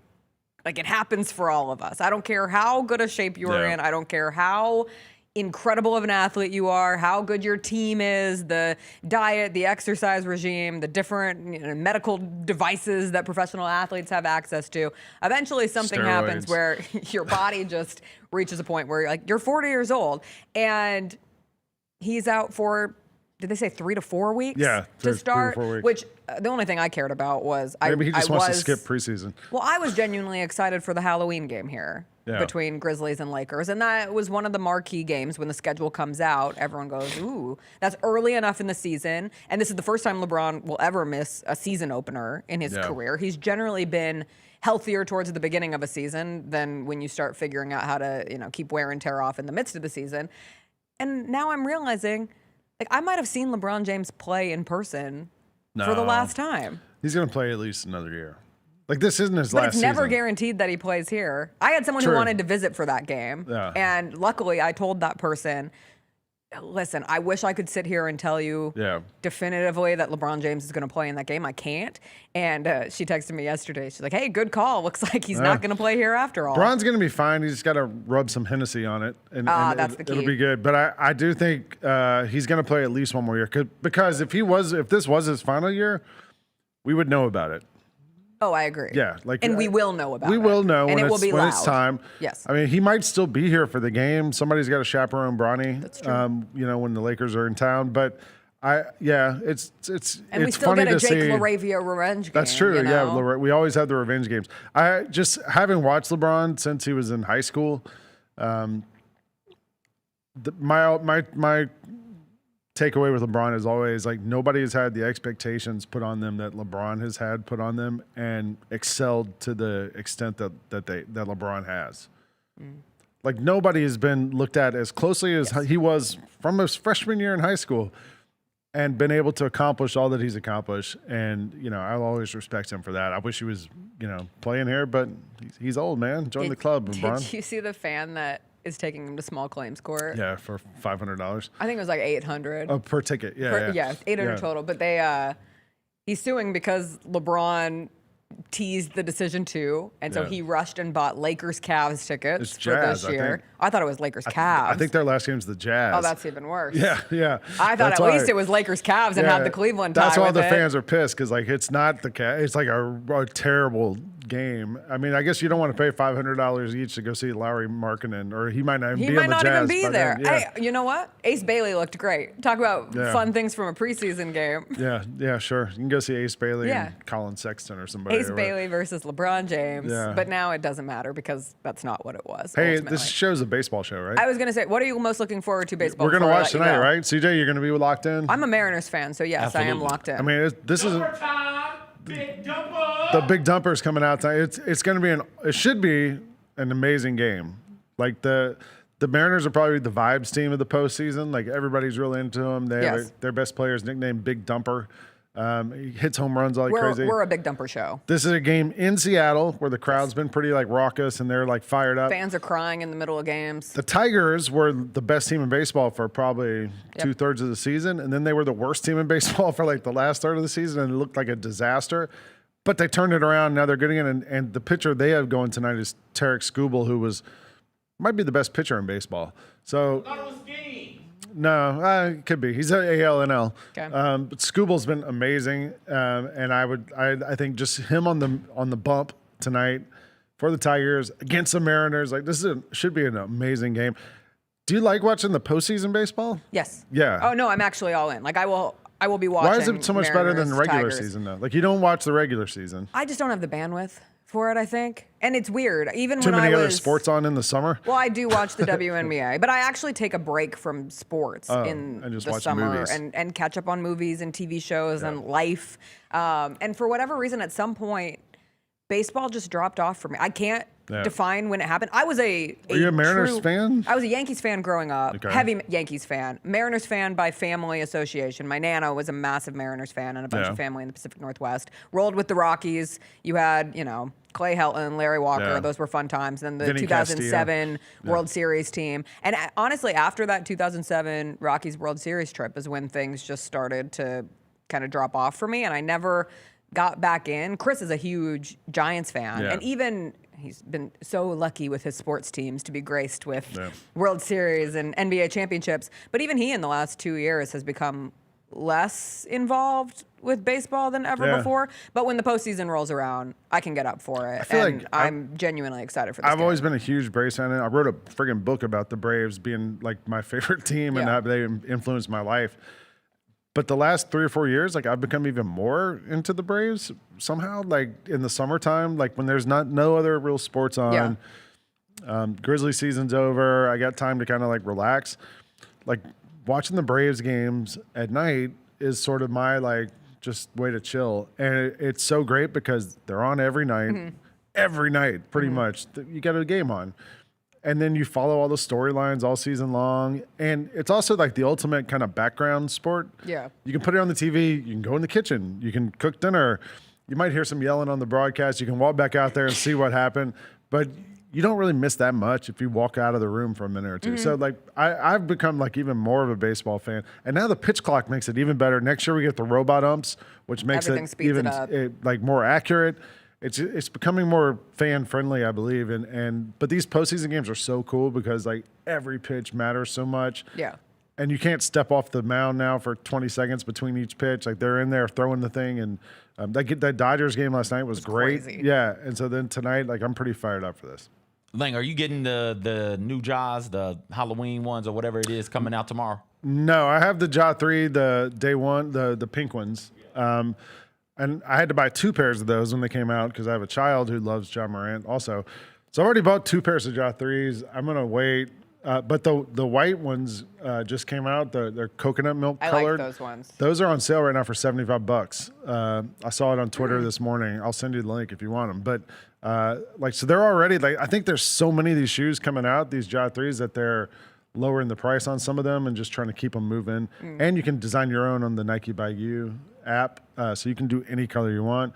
like, it happens for all of us. I don't care how good a shape you're in. I don't care how incredible of an athlete you are, how good your team is, the diet, the exercise regime, the different medical devices that professional athletes have access to. Eventually something happens where your body just reaches a point where you're 40 years old. And he's out for, did they say 3 to 4 weeks? Yeah, to start. 3 to 4 weeks. Which the only thing I cared about was maybe he just wants to skip preseason. Well, I was genuinely excited for the Halloween game here between Grizzlies and Lakers, and that was one of the marquee games when the schedule comes out. Everyone goes, "Ooh, that's early enough in the season." And this is the first time LeBron will ever miss a season opener in his career. He's generally been healthier towards the beginning of a season than when you start figuring out how to, keep wear and tear off in the midst of the season. And now I'm realizing, I might have seen LeBron James play in person for the last time. He's going to play at least another year. This isn't his last season. But it's never guaranteed that he plays here. I had someone who wanted to visit for that game. Yeah. And luckily, I told that person, listen, I wish I could sit here and tell you definitively that LeBron James is going to play in that game. I can't. And she texted me yesterday. She's like, hey, good call. Looks like he's not going to play here after all. LeBron's going to be fine. He's just got to rub some Hennessy on it. And that's the key. It'll be good. But I do think he's going to play at least one more year. Because if this was his final year, we would know about it. Oh, I agree. Yeah, and we will know about it. We will know when it's time. Yes. I mean, he might still be here for the game. Somebody's got to chaperone Bronny. That's true. When the Lakers are in town. But it's and we still funny get a to Jake see. LaRavia revenge game. That's true. Yeah, we always have the revenge games. I just having watched LeBron since he was in high school. My takeaway with LeBron is always nobody has had the expectations put on them that LeBron has had put on them and excelled to the extent that LeBron has. Nobody has been looked at as closely as he was from his freshman year in high school and been able to accomplish all that he's accomplished. And, I'll always respect him for that. I wish he was, playing here, but he's old, man. Join the club, LeBron. Did you see the fan that is taking him to small claims court? Yeah, for $500. I think it was $800. Oh, per ticket. Yeah. Yeah, $800 total. But he's suing because LeBron teased the decision too, and so he rushed and bought Lakers-Cavs tickets for this year. I thought it was Lakers-Cavs. I think their last game's the Jazz. Oh, that's even worse. Yeah. I thought at least it was Lakers-Cavs and had the Cleveland tie That's why with the it. fans are pissed because it's not the Cavs. It's a terrible game. I mean, I guess you don't want to pay $500 each to go see Lauri Markkanen, or he might not even He be might on the not Jazz even be by there. then. Yeah. Hey, you know what? Ace Bailey looked great. Talk about fun things from a preseason game. Yeah, sure. You can go see Ace Bailey Yeah. and Colin Sexton or somebody. Ace Bailey versus LeBron James. Yeah. But now it doesn't matter because that's not what it was. Hey, ultimately. this show's a baseball show, right? I was going to say, what are you most looking forward to baseball? We're going to before I watch let you tonight, go? right? CJ, you're going to be locked in? I'm a Mariners fan, so yes, I am Absolutely. locked in. I mean, this is the big dumper's coming out tonight. It's going to be it should be an amazing game. Like the Mariners are probably the vibes team of the postseason. Like everybody's really into them. They have their best players nicknamed Big Dumper. He hits home runs like crazy. We're a big dumper show. This is a game in Seattle where the crowd's been pretty like raucous and they're like fired up. Fans are crying in the middle of games. The Tigers were the best team in baseball for probably 2/3 of the season, and then they were the worst team in baseball for like the last third of the season, and it looked like a disaster. But they turned it around. Now they're getting in, and the pitcher they have going tonight is Tarek Skubal, who might be the best pitcher in baseball. So. No, it could be. He's at ALNL. Okay. But Skubal's been amazing, and I think just him on the bump tonight for the Tigers against the Mariners. Like should be an amazing game. Do you like watching the postseason baseball? Yes. Yeah. Oh no, I'm actually all in. Like I will be watching. Why is it so much better than the Mariners, regular Tigers. season though? Like you don't watch the regular season. I just don't have the bandwidth for it, I think. And it's weird. Even Too when many I other was sports on in the summer. Well, I do watch the WNBA, but I actually take a break from sports in and just the watch summer movies. and catch up on movies and TV shows and life. And for whatever reason, at some point, baseball just dropped off for me. I can't define when it happened. I was Are you a Mariners fan? I was a Yankees fan growing up, Okay. heavy Yankees fan. Mariners fan by family association. My Nana was a massive Mariners fan and a bunch of family in the Pacific Northwest. Rolled with the Rockies. You had, Clay Helton, Larry Walker. Yeah. Those were fun times. Then the Vinny 2007 World Series team. And honestly, after that 2007 Rockies World Series trip is when things just started to kind of drop off for me. And I never got back in. Chris is a huge Giants fan. Yeah. And even he's been so lucky with his sports teams to be graced with World Series and NBA championships. But even he in the last 2 years has become less involved with baseball than ever before. But when the postseason rolls around, I can get up for it. And I'm genuinely excited for this I've game. always been a huge Braves fan. I wrote a friggin' book about the Braves being like my favorite team and how they influenced my life. But the last 3 or 4 years, like I've become even more into the Braves somehow. Like in the summertime, like when there's no other real sports on, Grizzly season's over. I got time to kind of like relax. Like watching the Braves games at night is sort of my like just way to chill, and it's so great because they're on every night, pretty much. You got a game on. And then you follow all the storylines all season long. And it's also like the ultimate kind of background sport. Yeah. You can put it on the TV. You can go in the kitchen. You can cook dinner. You might hear some yelling on the broadcast. You can walk back out there and see what happened. But you don't really miss that much if you walk out of the room for a minute or two. So like I've become like even more of a baseball fan. And now the pitch clock makes it even better. Next year we get the robot umps, which makes Everything it speeds even it up. like more accurate. It's becoming more fan friendly, I believe, but these postseason games are so cool because like every pitch matters so much. Yeah. And you can't step off the mound now for 20 seconds between each pitch. Like they're in there throwing the thing, and that Dodgers game last night was great. crazy. Yeah, and so then tonight, like I'm pretty fired up for this. Lang, are you getting the new Jaws, the Halloween ones or whatever it is coming out tomorrow? No, I have the Ja 3, the day one, the pink ones. And I had to buy 2 pairs of those when they came out because I have a child who loves Ja Morant also. So I already bought 2 pairs of Ja 3s. I'm going to wait. But the white ones just came out. They're coconut milk colored. I like those ones. Those are on sale right now for $75. I saw it on Twitter this morning. I'll send you the link if you want them. But so they're already I think there's so many of these shoes coming out, these Ja 3s, that they're lowering the price on some of them and just trying to keep them moving. And you can design your own on the Nike by You app, so you can do any color you want.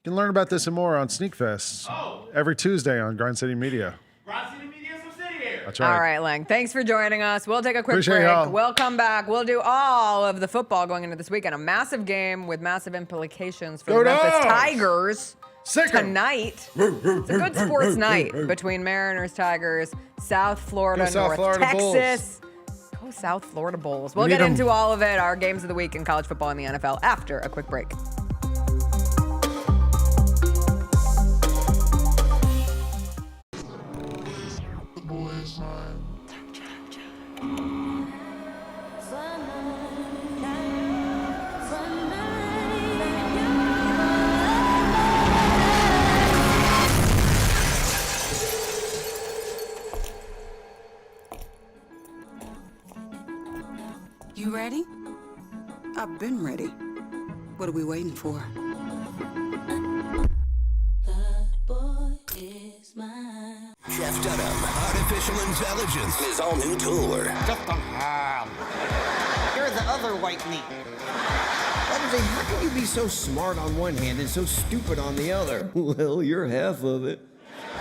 You can learn about this and more on Sneak Fest every Tuesday on Grind City Media. Grind City Media subsidiary. That's right. All right, Lang. Thanks for joining us. We'll take a quick Appreciate break. y'all. We'll come back. We'll do all of the football going into this weekend. A massive game with massive implications for Go the Memphis Dogs! Tigers Sick 'em. tonight. It's a good sports night between Mariners, Tigers, South Florida, Go South North Florida Bulls. Texas. Go South Florida Bulls. We'll Need get 'em. into all of it, our games of the week in college football and the NFL after a quick break. You ready? I've been ready. What are we waiting for? Jeff Dunham, Artificial Intelligence, his all-new tour. Just a hand. You're the other white meat. RJ, how can you be so smart on one hand and so stupid on the other? Well, you're half of it.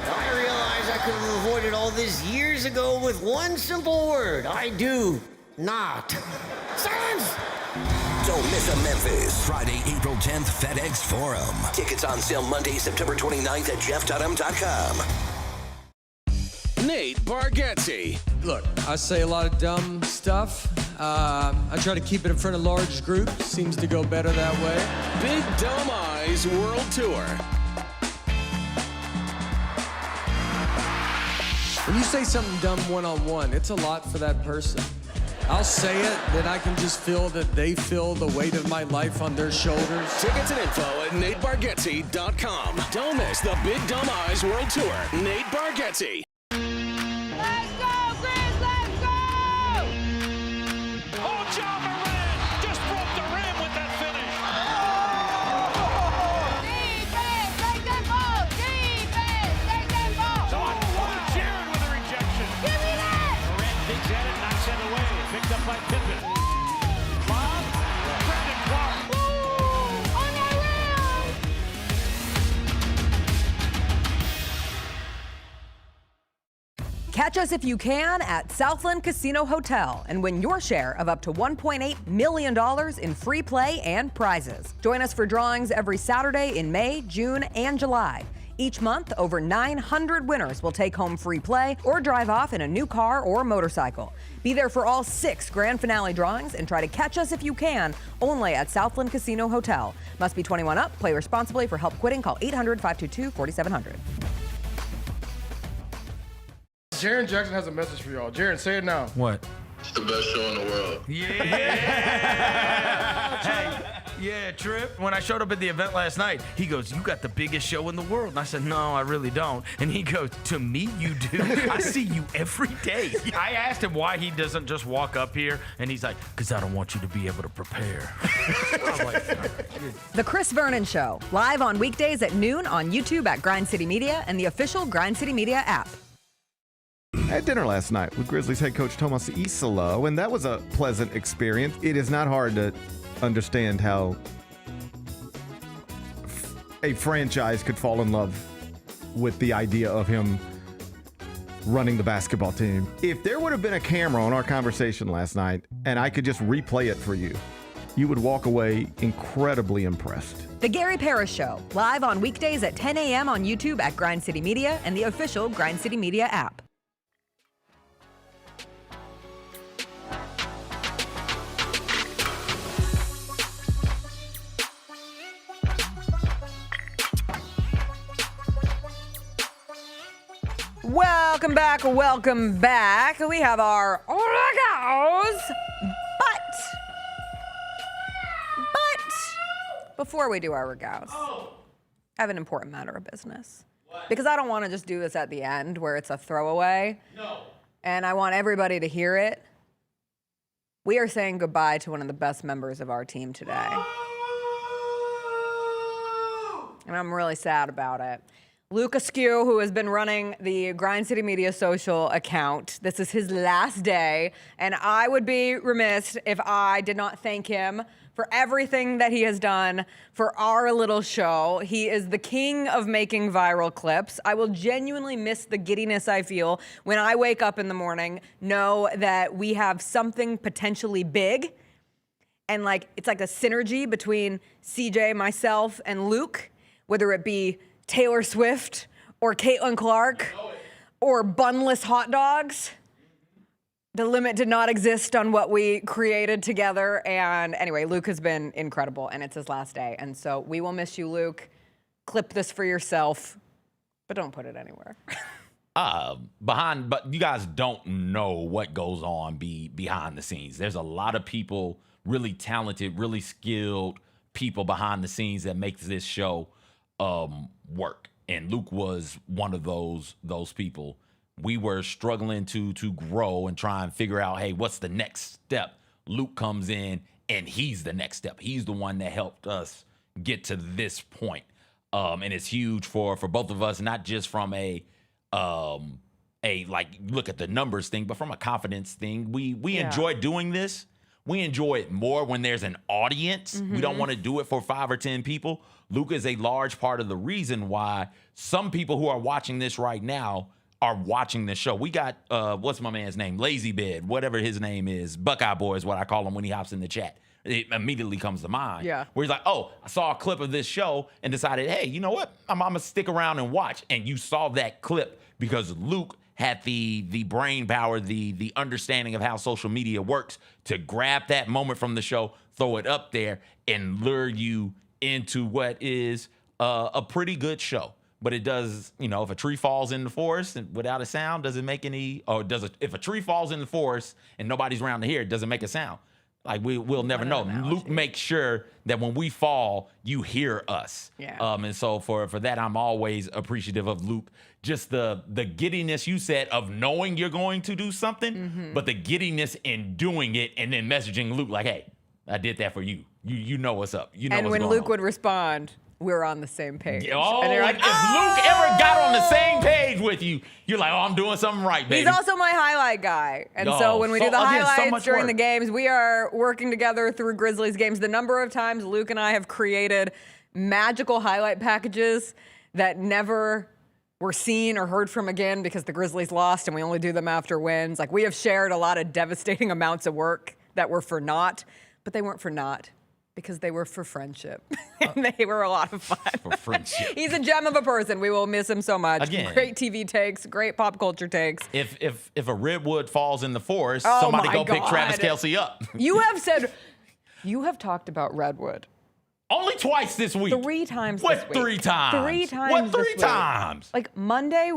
I realize I could have avoided all this years ago with one simple word. I do not. Silence! Don't miss a Memphis. Friday, April 10th, FedEx Forum. Tickets on sale Monday, September 29th at jeffdunham.com. Nate Bargatze. Look, I say a lot of dumb stuff. I try to keep it in front of large groups. Seems to go better that way. Big Dumb Eyes World Tour. When you say something dumb one-on-one, it's a lot for that person. I'll say it, then I can just feel that they feel the weight of my life on their shoulders. Tickets and info at natebargatze.com. Don't miss the Big Dumb Eyes World Tour. Nate Bargatze. Let's go, Grizz, let's go! Oh, Ja Morant just broke the rim with that finish. Defense, take that ball! Defense, take that ball! Jared with a rejection. Give me that! Morant digs at it, knocks it away. Picked up by Pippen. Bob, Brandon Clark. Ooh, on that rim! Catch us if you can at Southland Casino Hotel and win your share of up to $1.8 million in free play and prizes. Join us for drawings every Saturday in May, June, and July. Each month, over 900 winners will take home free play or drive off in a new car or motorcycle. Be there for all 6 grand finale drawings and try to catch us if you can, only at Southland Casino Hotel. Must be 21 up. Play responsibly. For help quitting, call 800-522-4700. Jaron Jaxson has a message for y'all. Jaron, say it now. What? It's the best show in the world. Hey, yeah, Trip. When I showed up at the event last night, he goes, "You got the biggest show in the world." And I said, "No, I really don't." And he goes, "To me, you do. I see you every day." I asked him why he doesn't just walk up here, and he's like, "Because I don't want you to be able to prepare." I was like, The Chris Vernon Show, live on weekdays at noon on YouTube at Grind City Media and the official Grind City Media app. I had dinner last night with Grizzlies head coach Tomas Isolo, and that was a pleasant experience. It is not hard to understand how a franchise could fall in love with the idea of him running the basketball team. If there would have been a camera on our conversation last night and I could just replay it for you, you would walk away incredibly impressed. The Gary Parrish Show, live on weekdays at 10 a.m. on YouTube at Grind City Media and the official Grind City Media app. Welcome back, welcome back. We have our RAGGOWs, but before we do our RAGGOWs, I have an important matter of business. Because I don't want to just do this at the end where it's a throwaway. No. And I want everybody to hear it. We are saying goodbye to one of the best members of our team today. And I'm really sad about it. Luke Askew, who has been running the Grind City Media social account. This is his last day, and I would be remiss if I did not thank him for everything that he has done for our little show. He is the king of making viral clips. I will genuinely miss the giddiness I feel when I wake up in the morning, know that we have something potentially big, and it's like a synergy between CJ, myself, and Luke, whether it be Taylor Swift or Caitlin Clark or bunless hot dogs. The limit did not exist on what we created together. And anyway, Luke has been incredible, and it's his last day. And so we will miss you, Luke. Clip this for yourself, but don't put it anywhere. But you guys don't know what goes on behind the scenes. There's a lot of people, really talented, really skilled people behind the scenes that makes this show work. And Luke was one of those people. We were struggling to grow and try and figure out, hey, what's the next step Luke comes in and he's the next step. He's the one that helped us get to this point. And it's huge for both of us, not just from a like look at the numbers thing, but from a confidence thing. We enjoy doing this. We enjoy it more when there's an audience. We don't want to do it for 5 or 10 people. Luke is a large part of the reason why some people who are watching this right now are watching this show. We got, what's my man's name? Lazy Bed, whatever his name is. Buckeye Boy is what I call him when he hops in the chat. It immediately comes to mind. Yeah. Where he's like, oh, I saw a clip of this show and decided, hey, you know what? I'm going to stick around and watch. And you saw that clip because Luke had the brain power, the understanding of how social media works to grab that moment from the show, throw it up there, and lure you into what is a pretty good show. But it does, if a tree falls in the forest and without a sound, does it make any, or does it, if a tree falls in the forest and nobody's around to hear it, does it make a sound? Like we'll never know. Luke makes sure that when we fall, you hear us. Yeah. And so for that, I'm always appreciative of Luke. Just the giddiness you said of knowing you're going to do something, but the giddiness in doing it and then messaging Luke like, hey, I did that for you. You know what's up. You know and what's when going Luke on. would respond, we're on the same page. Oh, and you're like, if Luke ever got on the same page with you, you're like, oh, I'm doing something right, baby. He's also my highlight guy. And so when we do the highlights during the games, we are working together through Grizzlies games. The number of times Luke and I have created magical highlight packages that never were seen or heard from again because the Grizzlies lost and we only do them after wins. Like we have shared a lot of devastating amounts of work that were for naught, but they weren't for naught. Because they were for friendship. And they were a lot of fun. For friendship. He's a gem of a person. We will miss him so much. Again, great TV takes, great pop culture takes. If a redwood falls in the forest, Oh somebody my go pick God. Travis Kelce up. You have talked about Redwood. Only twice this week. 3 times What this week. 3 times? 3 times What this 3 week. times? Like Monday,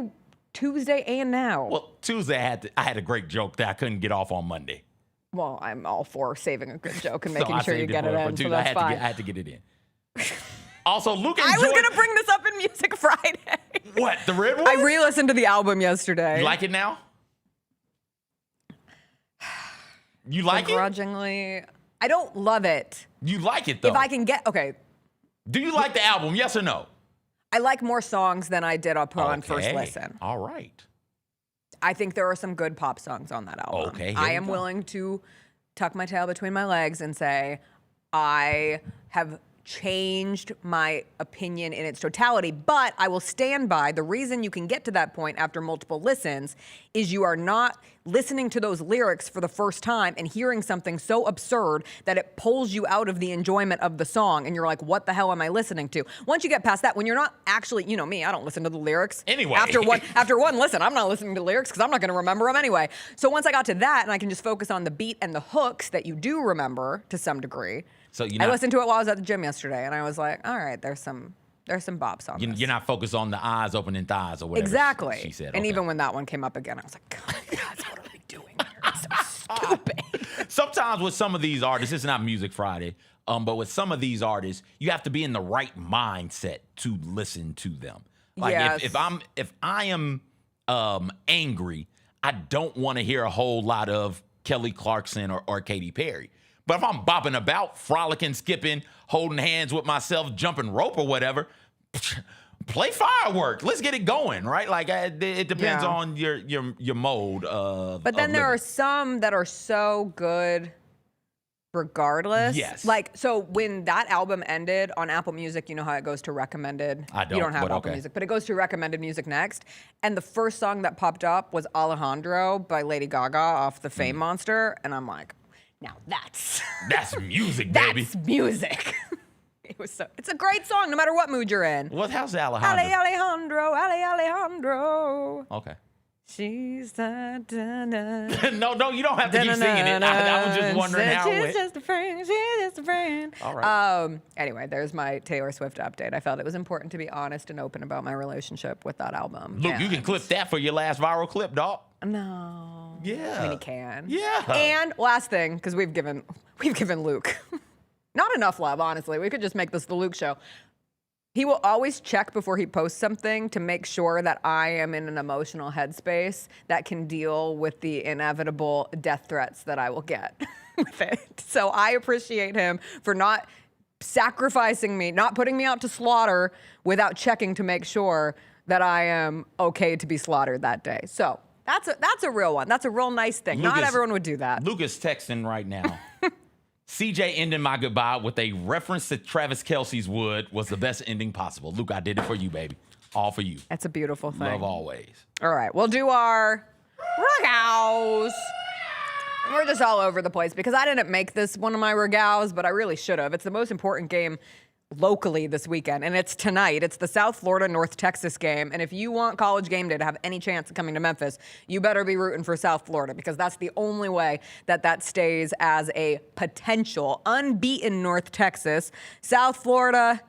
Tuesday, and now. Well, Tuesday I had a great joke that I couldn't get off on Monday. Well, I'm all for saving a good joke and So making I sure you saved get it for in, Tuesday. so that's fine. I had to get it in. Also, Luke I was going to bring this up in Music Friday. What, the Redwood? I re-listened to the album yesterday. You like it now? You like it? Begrudgingly. I don't love it. You like it, though? If I can get, okay. Do you like the album, yes or no? I like more songs than I did upon first listen. All right. I think there are some good pop songs on that album. Okay, I here am we go. willing to tuck my tail between my legs and say I have changed my opinion in its totality, but I will stand by the reason you can get to that point after multiple listens is you are not listening to those lyrics for the first time and hearing something so absurd that it pulls you out of the enjoyment of the song and you're like, what the hell am I listening to? Once you get past that, when you're not actually, you know me, I don't listen to the lyrics. Anyway. After one listen, I'm not listening to lyrics because I'm not going to remember them anyway. So once I got to that and I can just focus on the beat and the hooks that you do remember to some degree. So I listened to it while I was at the gym yesterday and I was like, all right, there's some bops on this. You're not focused on the eyes opening thighs or whatever. Exactly. She said. And Okay. even when that one came up again, I was like, God, guys, what are we doing here? It's so stupid. Sometimes with some of these artists, it's not Music Friday, but with some of these artists, you have to be in the right mindset to listen to them. Like Yes. if I am angry, I don't want to hear a whole lot of Kelly Clarkson or Katy Perry. But if I'm bopping about, frolicking, skipping, holding hands with myself, jumping rope or whatever, play firework. Let's get it going, right? Like it depends on your mode of. But then of there living. are some that are so good regardless. Yes. Like, so when that album ended on Apple Music, you know how it goes to recommended? I don't, You don't have but Apple okay. Music, but it goes to recommended music next. And the first song that popped up was Alejandro by Lady Gaga off the Fame Monster. And I'm like, now that's music, baby. That's music. It's a great song no matter what mood you're in. How's Alejandro? Alejandro. Okay. She's no, No, you don't have to keep singing it. I was just wondering how it she's went. just a friend. She's just a friend. All right. Anyway, there's my Taylor Swift update. I felt it was important to be honest and open about my relationship with that album. Look, you can clip that for your last viral clip, dog. No. Yeah. I mean, he can. Yeah. And last thing, because we've given Luke not enough love, honestly. We could just make this the Luke show. He will always check before he posts something to make sure that I am in an emotional headspace that can deal with the inevitable death threats that I will get with it. So I appreciate him for not sacrificing me, not putting me out to slaughter without checking to make sure that I am okay to be slaughtered that day. So that's a real one. That's a real nice thing. Not everyone would do that. Lucas texting right now. CJ ending my goodbye with a reference to Travis Kelce's Wood was the best ending possible. Luke, I did it for you, baby. All for you. That's a beautiful thing. Love always. All right, we'll do our RAGGOWs. We're just all over the place because I didn't make this one of my RAGGOWs, but I really should have. It's the most important game locally this weekend, and it's tonight. It's the South Florida North Texas game, and if you want College Game Day to have any chance of coming to Memphis, you better be rooting for South Florida because that's the only way that stays as a potential unbeaten North Texas. South Florida,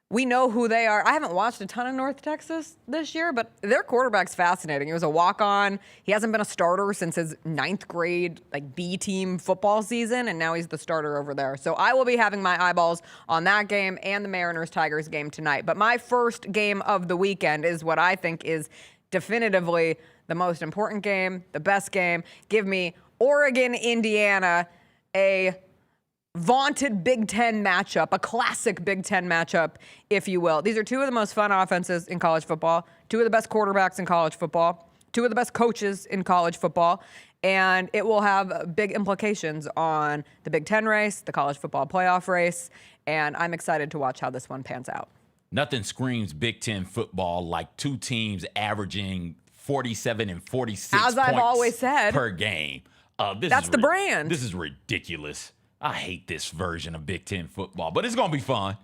we know who they are. I haven't watched a ton of North Texas this year, but their quarterback's fascinating. He was a walk-on. He hasn't been a starter since his 9th grade B-team football season, and now he's the starter over there. So I will be having my eyeballs on that game and the Mariners-Tigers game tonight. But my first game of the weekend is what I think is definitively the most important game, the best game. Give me Oregon, Indiana, a vaunted Big Ten matchup, a classic Big Ten matchup, if you will. These are two of the most fun offenses in college football, two of the best quarterbacks in college football, two of the best coaches in college football, and it will have big implications on the Big Ten race, the college football playoff race, and I'm excited to watch how this one pans out. Nothing screams Big Ten football like two teams averaging 47 and 46 As I've always said, per game. That's the brand. This is ridiculous. I hate this version of Big Ten football, but it's going to be fun.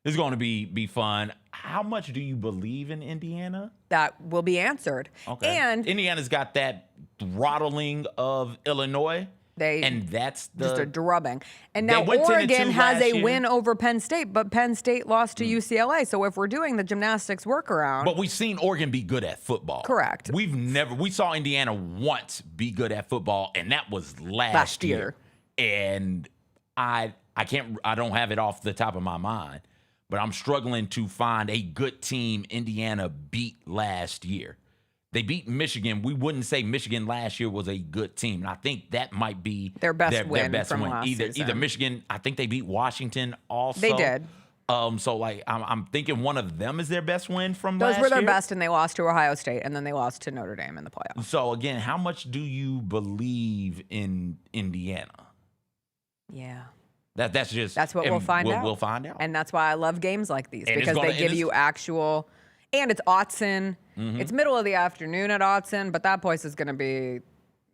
It's going to be fun. How much do you believe in Indiana? That will be answered. Okay. And Indiana's got that throttling of Illinois, and that's just a drubbing. And now Oregon has a win over Penn State, but Penn State lost to UCLA. So if we're doing the gymnastics workaround. But we've seen Oregon be good at football. Correct. We saw Indiana once be good at football, and that was last year. And I don't have it off the top of my mind, but I'm struggling to find a good team Indiana beat last year. They beat Michigan. We wouldn't say Michigan last year was a good team, and I think that might be their best win from last season. Either Michigan, I think they beat Washington also. They did. So I'm thinking one of them is their best win from last year. Those were their best, and they lost to Ohio State, and then they lost to Notre Dame in the playoffs. So again, how much do you believe in Indiana? Yeah. That's what we'll find out. We'll find out. And that's why I love games like these, because they give you actual, and it's Autzen. Mm-hmm. It's middle of the afternoon at Autzen, but that place is going to be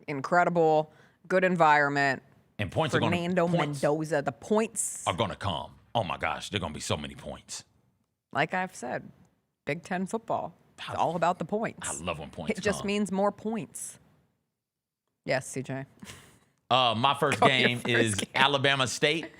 incredible, good environment. And points Fernando Mendoza, the points are going to come. Oh my gosh, there are going to be so many points. Like I've said, Big Ten football. It's all about the points. I love when points It just means more points. Yes, CJ. My first game is Alabama State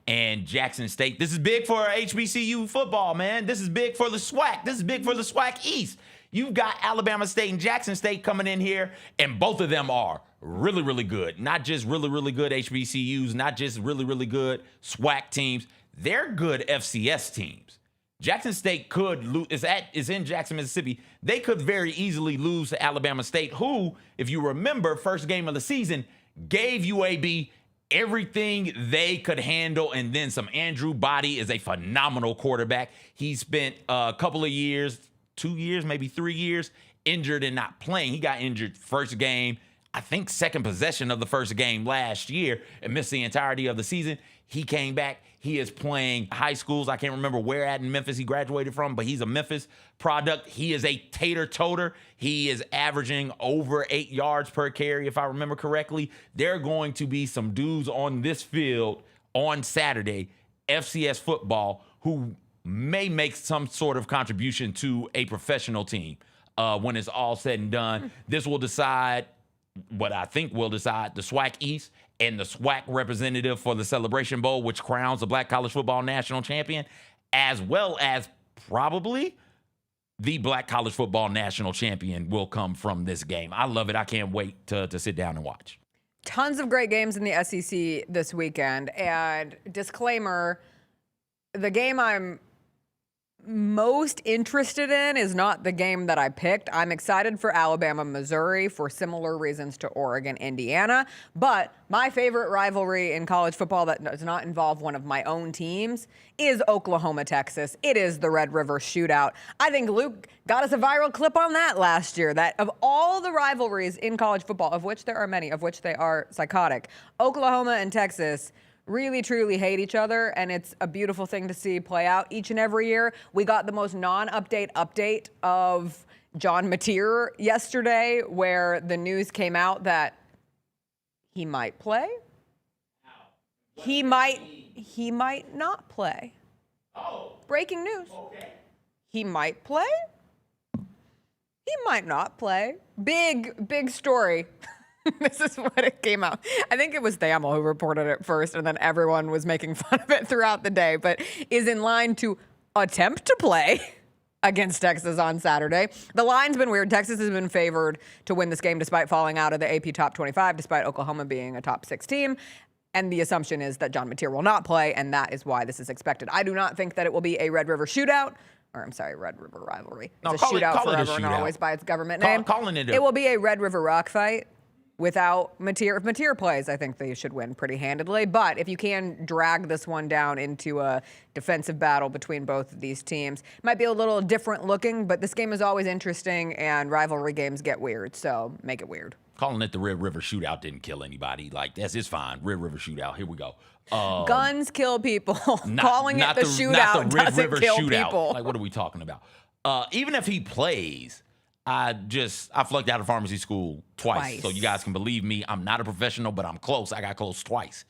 and Jackson State. This is big for HBCU football, man. This is big for the SWAC. This is big for the SWAC East. You've got Alabama State and Jackson State coming in here, and both of them are really, really good. Not just really, really good HBCUs, not just really, really good SWAC teams. They're good FCS teams. Jackson State could lose. Is in Jackson, Mississippi. They could very easily lose to Alabama State, who, if you remember, first game of the season, gave UAB everything they could handle and then some. Andrew Body is a phenomenal quarterback. He spent a couple of years, 2 years, maybe 3 years, injured and not playing. He got injured first game, I think second possession of the first game last year, and missed the entirety of the season. He came back. He is playing high schools. I can't remember where at in Memphis he graduated from, but he's a Memphis product. He is a tater-toter. He is averaging over 8 yards per carry, if I remember correctly. There are going to be some dudes on this field on Saturday, FCS football, who may make some sort of contribution to a professional team when it's all said and done. This will decide what I think will decide the SWAC East and the SWAC representative for the Celebration Bowl, which crowns the Black College Football National Champion, as well as probably the Black College Football National Champion will come from this game. I love it. I can't wait to sit down and watch. Tons of great games in the SEC this weekend. And disclaimer, the game I'm most interested in is not the game that I picked. I'm excited for Alabama, Missouri for similar reasons to Oregon, Indiana. But my favorite rivalry in college football that does not involve one of my own teams is Oklahoma, Texas. It is the Red River Shootout. I think Luke got us a viral clip on that last year, that of all the rivalries in college football, of which there are many, of which they are psychotic, Oklahoma and Texas really, truly hate each other, and it's a beautiful thing to see play out each and every year. We got the most update of John Mateer yesterday, where the news came out that he might play. He might not play. Oh. Breaking news. Okay. He might play. He might not play. Big story. This is what it came out. I think it was Thamel who reported it first, and then everyone was making fun of it throughout the day, but is in line to attempt to play against Texas on Saturday. The line's been weird. Texas has been favored to win this game despite falling out of the AP Top 25, despite Oklahoma being a top 6 team. And the assumption is that John Mateer will not play, and that is why this is expected. I do not think that it will be a Red River Shootout. Or, I'm sorry, Red River rivalry. It's a shootout forever and always by its government name. It will be a Red River rock fight. Without Mateer, if Mateer plays, I think they should win pretty handedly. But if you can drag this one down into a defensive battle between both of these teams, it might be a little different looking, but this game is always interesting, and rivalry games get weird, so make it weird. Calling it the Red River Shootout didn't kill anybody. Like, it's fine. Red River Shootout. Here we go. Guns kill people. Calling it the shootout doesn't kill people. Like, what are we talking about? Even if he plays, I flunked out of pharmacy school twice. So you guys can believe me. I'm not a professional, but I'm close. I got close twice.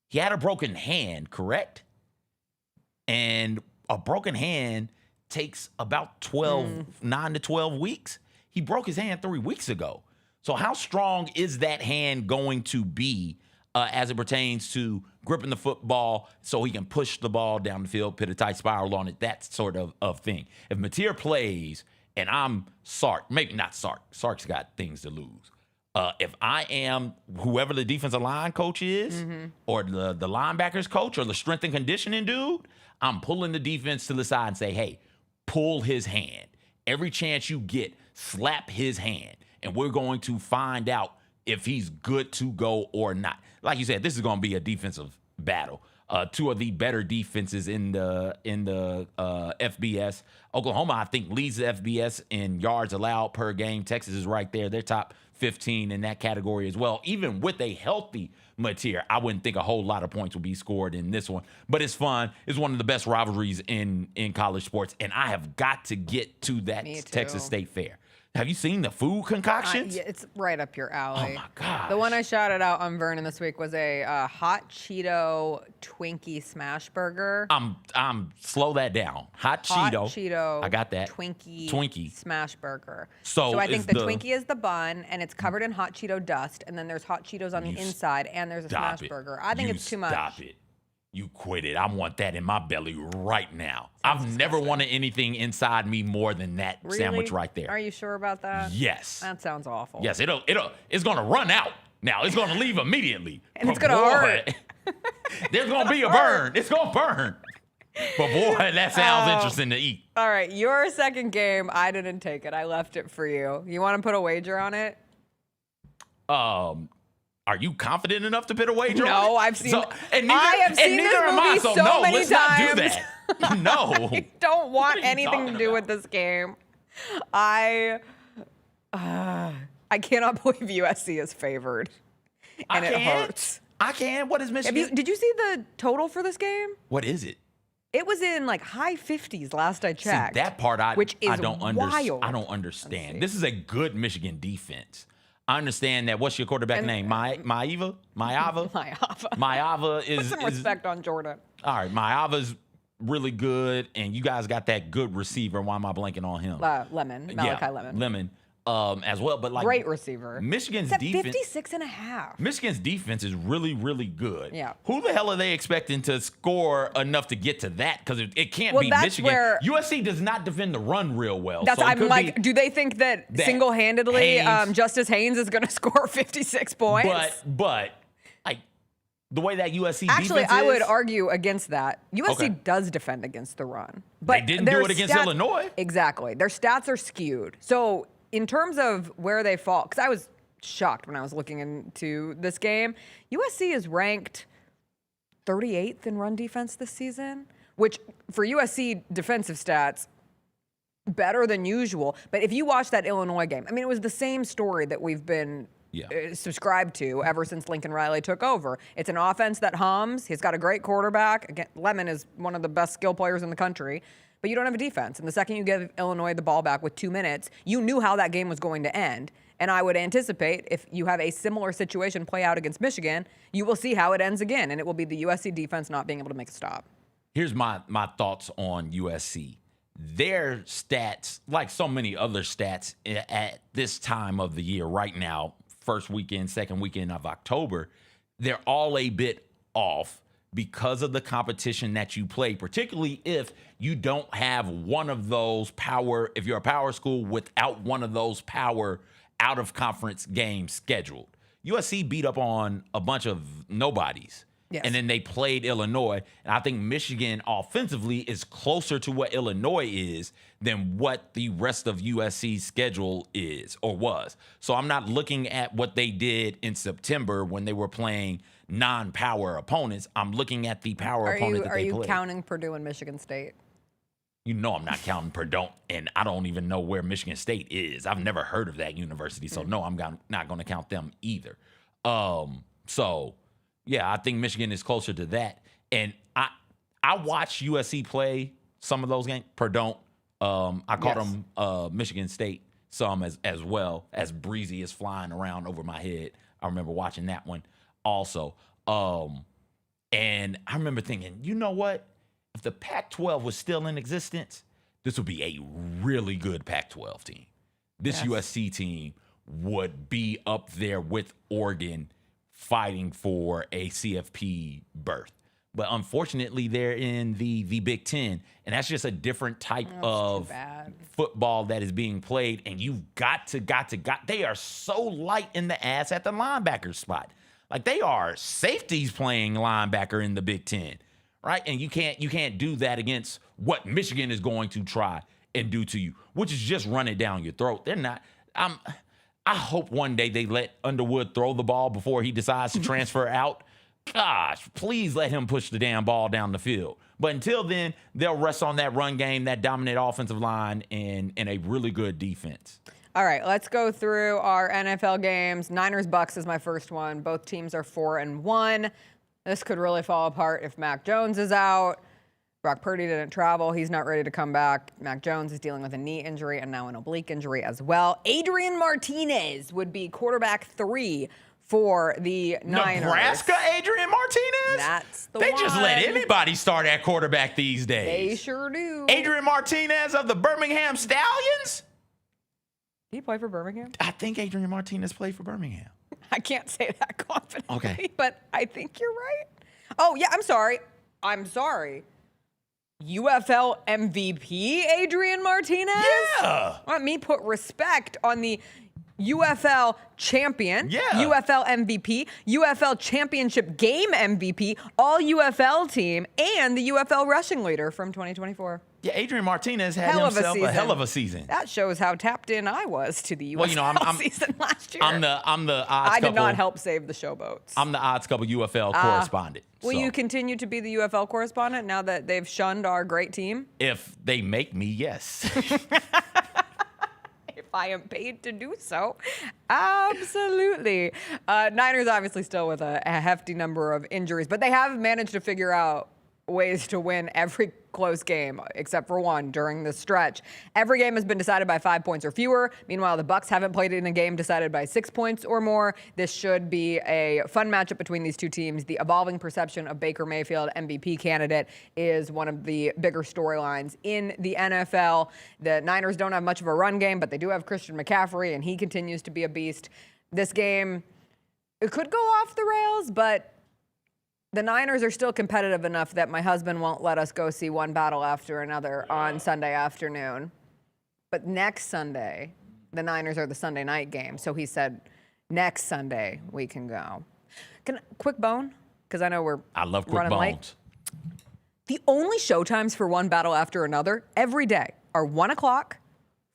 He had a broken hand, correct? And a broken hand takes about 9 to 12 weeks. He broke his hand 3 weeks ago. So how strong is that hand going to be as it pertains to gripping the football so he can push the ball down the field, put a tight spiral on it, that sort of thing. If Mateer plays, and I'm Sark, maybe not Sark. Sark's got things to lose. If I am whoever the defensive line coach is, or the linebackers coach, or the strength and conditioning dude, I'm pulling the defense to the side and say, hey, pull his hand. Every chance you get, slap his hand. And we're going to find out if he's good to go or not. Like you said, this is going to be a defensive battle. Two of the better defenses in the FBS. Oklahoma, I think, leads the FBS in yards allowed per game. Texas is right there. They're top 15 in that category as well. Even with a healthy Mateer, I wouldn't think a whole lot of points will be scored in this one. But it's fun. It's one of the best rivalries in college sports. And I have got to get to that Texas State Fair. Have you seen the food concoctions? Yeah, it's right up your alley. Oh, my gosh. The one I shouted out on Vernon this week was a hot Cheeto Twinkie smash burger. I'm slow that down. Hot Cheeto. I got that. Twinkie smash burger. So I think the Twinkie is the bun, and it's covered in hot Cheeto dust, and then there's hot Cheetos on the inside, and there's a smash burger. I think it's too much. Stop it. You quit it. I want that in my belly right now. I've never wanted anything inside me more than that sandwich right there. Are you sure about that? Yes. That sounds awful. Yes, it's gonna run out. Now it's gonna leave immediately. And it's gonna hurt. There's gonna be a burn. It's gonna burn. But boy, that sounds interesting to eat. All right, your second game, I didn't take it. I left it for you. You want to put a wager on it? Are you confident enough to put a wager on it? No, I've seen. I have seen this movie so many times. Not do that. No. I don't want anything to do with this game. I cannot believe USC is favored, and it hurts. I can. What is Michigan? Did you see the total for this game? What is it? It was in like high 50s last I checked. See, that part I don't wild. I don't understand. This is a good Michigan defense. I understand that. What's your quarterback name? Maiava is. Put some respect on Jordan. All right, Maiava's really good, and you guys got that good receiver. Why am I blanking on him? Malachi Lemon. As well, but like great receiver. Michigan's it's at defense 56.5. Michigan's defense is really, really good. Yeah. Who the hell are they expecting to score enough to get to that? Because it can't be Michigan. USC does not defend the run real well. I'm like, do they think that single-handedly Justice Haynes is going to score 56 points? But like the way that USC Actually, defense I is, would argue against that. USC Okay. does defend against the run. They didn't do it against Illinois. Exactly. Their stats are skewed. So in terms of where they fall, because I was shocked when I was looking into this game, USC is ranked 38th in run defense this season, which for USC defensive stats, better than usual. But if you watch that Illinois game, I mean, it was the same story that we've been subscribed to ever since Lincoln Riley took over. It's an offense that hums. He's got a great quarterback. Again, Lemon is one of the best skill players in the country, but you don't have a defense. And the second you give Illinois the ball back with 2 minutes, you knew how that game was going to end. And I would anticipate if you have a similar situation play out against Michigan, you will see how it ends again, and it will be the USC defense not being able to make a stop. Here's my thoughts on USC. Their stats, like so many other stats at this time of the year right now, first weekend, second weekend of October, they're all a bit off because of the competition that you play, particularly if you don't have one of those power, if you're a power school without one of those power out-of-conference games scheduled. USC beat up on a bunch of nobodies. Yes. And then they played Illinois. And I think Michigan offensively is closer to what Illinois is than what the rest of USC's schedule is or was. So I'm not looking at what they did in September when they were playing non-power opponents. I'm looking at the power opponent that they played. Are you counting Purdue and Michigan State? You know I'm not counting Purdue, and I don't even know where Michigan State is. I've never heard of that university, so no, I'm not going to count them either. Yeah, I think Michigan is closer to that. And I watched USC play some of those games. Purdue, I caught them Michigan State some as well, as Breezy is flying around over my head. I remember watching that one also. And I remember thinking, you know what? If the Pac-12 was still in existence, this would be a really good Pac-12 team. This USC team would be up there with Oregon fighting for a CFP berth. But unfortunately, they're in the Big Ten, and that's just a different type of football that is being played, and you've got to. They are so light in the ass at the linebacker spot. Like, they are safeties playing linebacker in the Big Ten, right? And you can't do that against what Michigan is going to try and do to you, which is just run it down your throat. They're not. I hope one day they let Underwood throw the ball before he decides to transfer out. Gosh, please let him push the damn ball down the field. But until then, they'll rest on that run game, that dominant offensive line, and a really good defense. All right, let's go through our NFL games. Niners-Bucs is my first one. Both teams are 4-1. This could really fall apart if Mac Jones is out. Brock Purdy didn't travel. He's not ready to come back. Mac Jones is dealing with a knee injury and now an oblique injury as well. Adrian Martinez would be quarterback 3 for the Niners. Nebraska Adrian Martinez? That's the one. They just let anybody start at quarterback these days. They sure do. Adrian Martinez of the Birmingham Stallions? Did he play for Birmingham? I think Adrian Martinez played for Birmingham. I can't say that confidently, okay, but I think you're right. Oh, yeah, I'm sorry. UFL MVP Adrian Martinez? Yeah. Let me put respect on the UFL champion, yeah. UFL MVP, UFL championship game MVP, all UFL team, and the UFL rushing leader from 2024. Yeah, Adrian Martinez had himself a hell of a season. That shows how tapped in I was to the UFL season last year. I'm the odds I did couple, not help save the showboats. I'm the odds couple UFL correspondent. Will you continue to be the UFL correspondent now that they've shunned our great team? If they make me, yes. If I am paid to do so, absolutely. Niners obviously still with a hefty number of injuries, but they have managed to figure out ways to win every close game except for one during this stretch. Every game has been decided by 5 points or fewer. Meanwhile, the Bucs haven't played in a game decided by 6 points or more. This should be a fun matchup between these two teams. The evolving perception of Baker Mayfield, MVP candidate, is one of the bigger storylines in the NFL. The Niners don't have much of a run game, but they do have Christian McCaffrey, and he continues to be a beast. This game, it could go off the rails, but the Niners are still competitive enough that my husband won't let us go see one battle after another on Sunday afternoon. But next Sunday, the Niners are the Sunday night game. So he said, next Sunday we can go. Quick bone. because I know we're I love quick running bones. late. The only showtimes for one battle after another every day are 1 o'clock,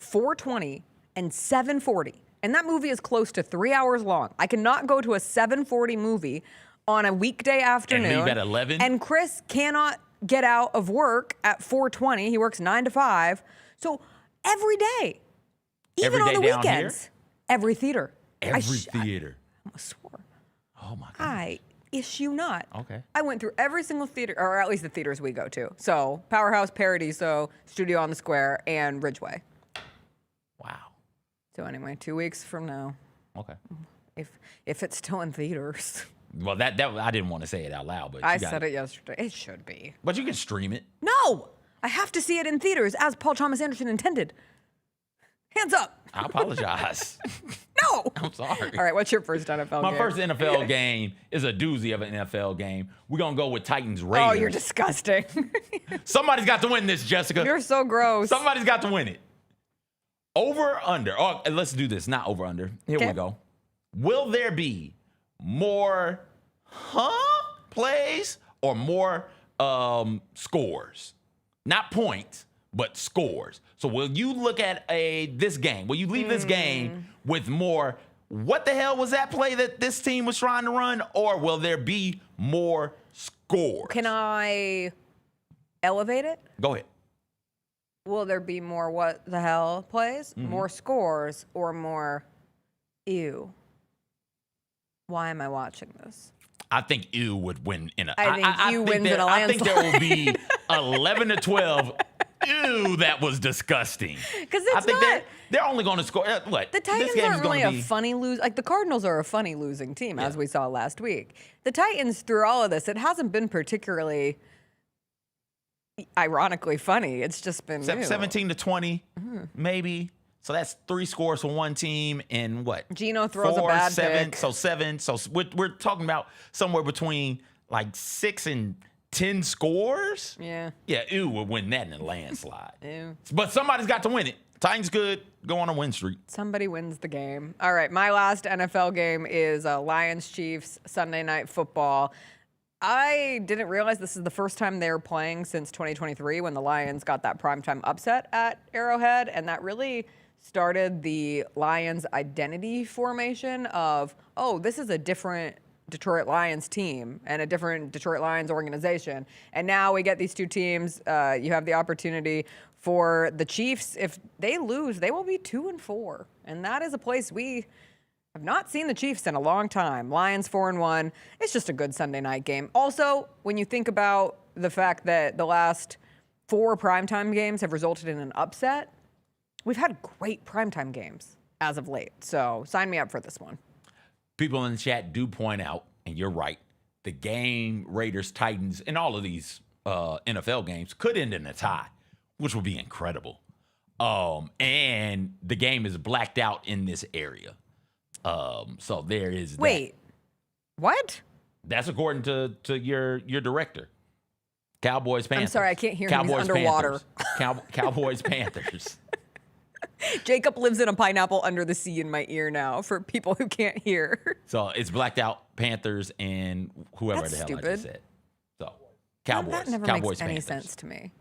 4:20, and 7:40. And that movie is close to 3 hours long. I cannot go to a 7:40 movie on a weekday afternoon. And leave at 11? And Chris cannot get out of work at 4:20. He works 9 to 5. So every day, even Every on day the down weekends, every theater. Every theater. I swore. Oh, my God. I issue not. Okay. I went through every single theater, or at least the theaters we go to. So Powerhouse, Paradiso, Studio on the Square, and Ridgeway. Wow. So anyway, 2 weeks from now, Okay. if it's still in theaters. Well, that I didn't want to say it out loud, but I you got said it yesterday. It should be. But you can stream it. No! I have to see it in theaters as Paul Thomas Anderson intended. Hands up. I apologize. No! I'm sorry. All right, what's your first NFL My game? first NFL game is a doozy of an NFL game. We're going to go with Titans Raiders. Oh, you're disgusting. Somebody's got to win this, Jessica. You're so gross. Somebody's got to win it. Over, under. Oh, let's do this. Not over, under. Here we go. Will there be more plays or more scores? Not points, but scores. So will you look at this game? Will you leave this game with more, what the hell was that play that this team was trying to run? Or will there be more scores? Can I elevate it? Go ahead. Will there be more what the hell plays? More scores or more ew? Why am I watching this? I think ew would win in a. I think ew wins in a I think there will landslide. be 11-12. Ew, that was disgusting. Because I it's think not. they're only going to score. What? The Titans this game aren't is gonna really be, a funny lose. Like the Cardinals are a funny losing team, as we saw last week. The Titans, through all of this, it hasn't been particularly, ironically, funny. It's just been 17-20, maybe. So that's 3 scores for one team, and what? Geno throws a 4, bad 7. pick. So 7. So we're talking about somewhere between like 6 and 10 scores. Yeah. Yeah, ew would win that in a landslide. Ew. But somebody's got to win it. Titans good. Go on a win streak. Somebody wins the game. All right, my last NFL game is Lions-Chiefs Sunday Night Football. I didn't realize this is the first time they're playing since 2023 when the Lions got that primetime upset at Arrowhead, and that really started the Lions' identity formation of, oh, this is a different Detroit Lions team and a different Detroit Lions organization. And now we get these two teams. You have the opportunity for the Chiefs. If they lose, they will be 2-4. And that is a place we have not seen the Chiefs in a long time. Lions 4-1. It's just a good Sunday night game. Also, when you think about the fact that the last 4 primetime games have resulted in an upset, we've had great primetime games as of late. So sign me up for this one. People in the chat do point out, and you're right, the game Raiders, Titans, and all of these NFL games could end in a tie, which would be incredible. And the game is blacked out in this area. So there is that. Wait, what? That's according to your director. Cowboys, Panthers. I'm sorry, I can't hear him. He's Cowboys, underwater. Panthers. Cowboys, Panthers. Jacob lives in a pineapple under the sea in my ear now for people who can't hear. So it's blacked out Panthers and whoever That's the hell stupid. I just said. So Cowboys, That never Cowboys, makes any Panthers. sense to me.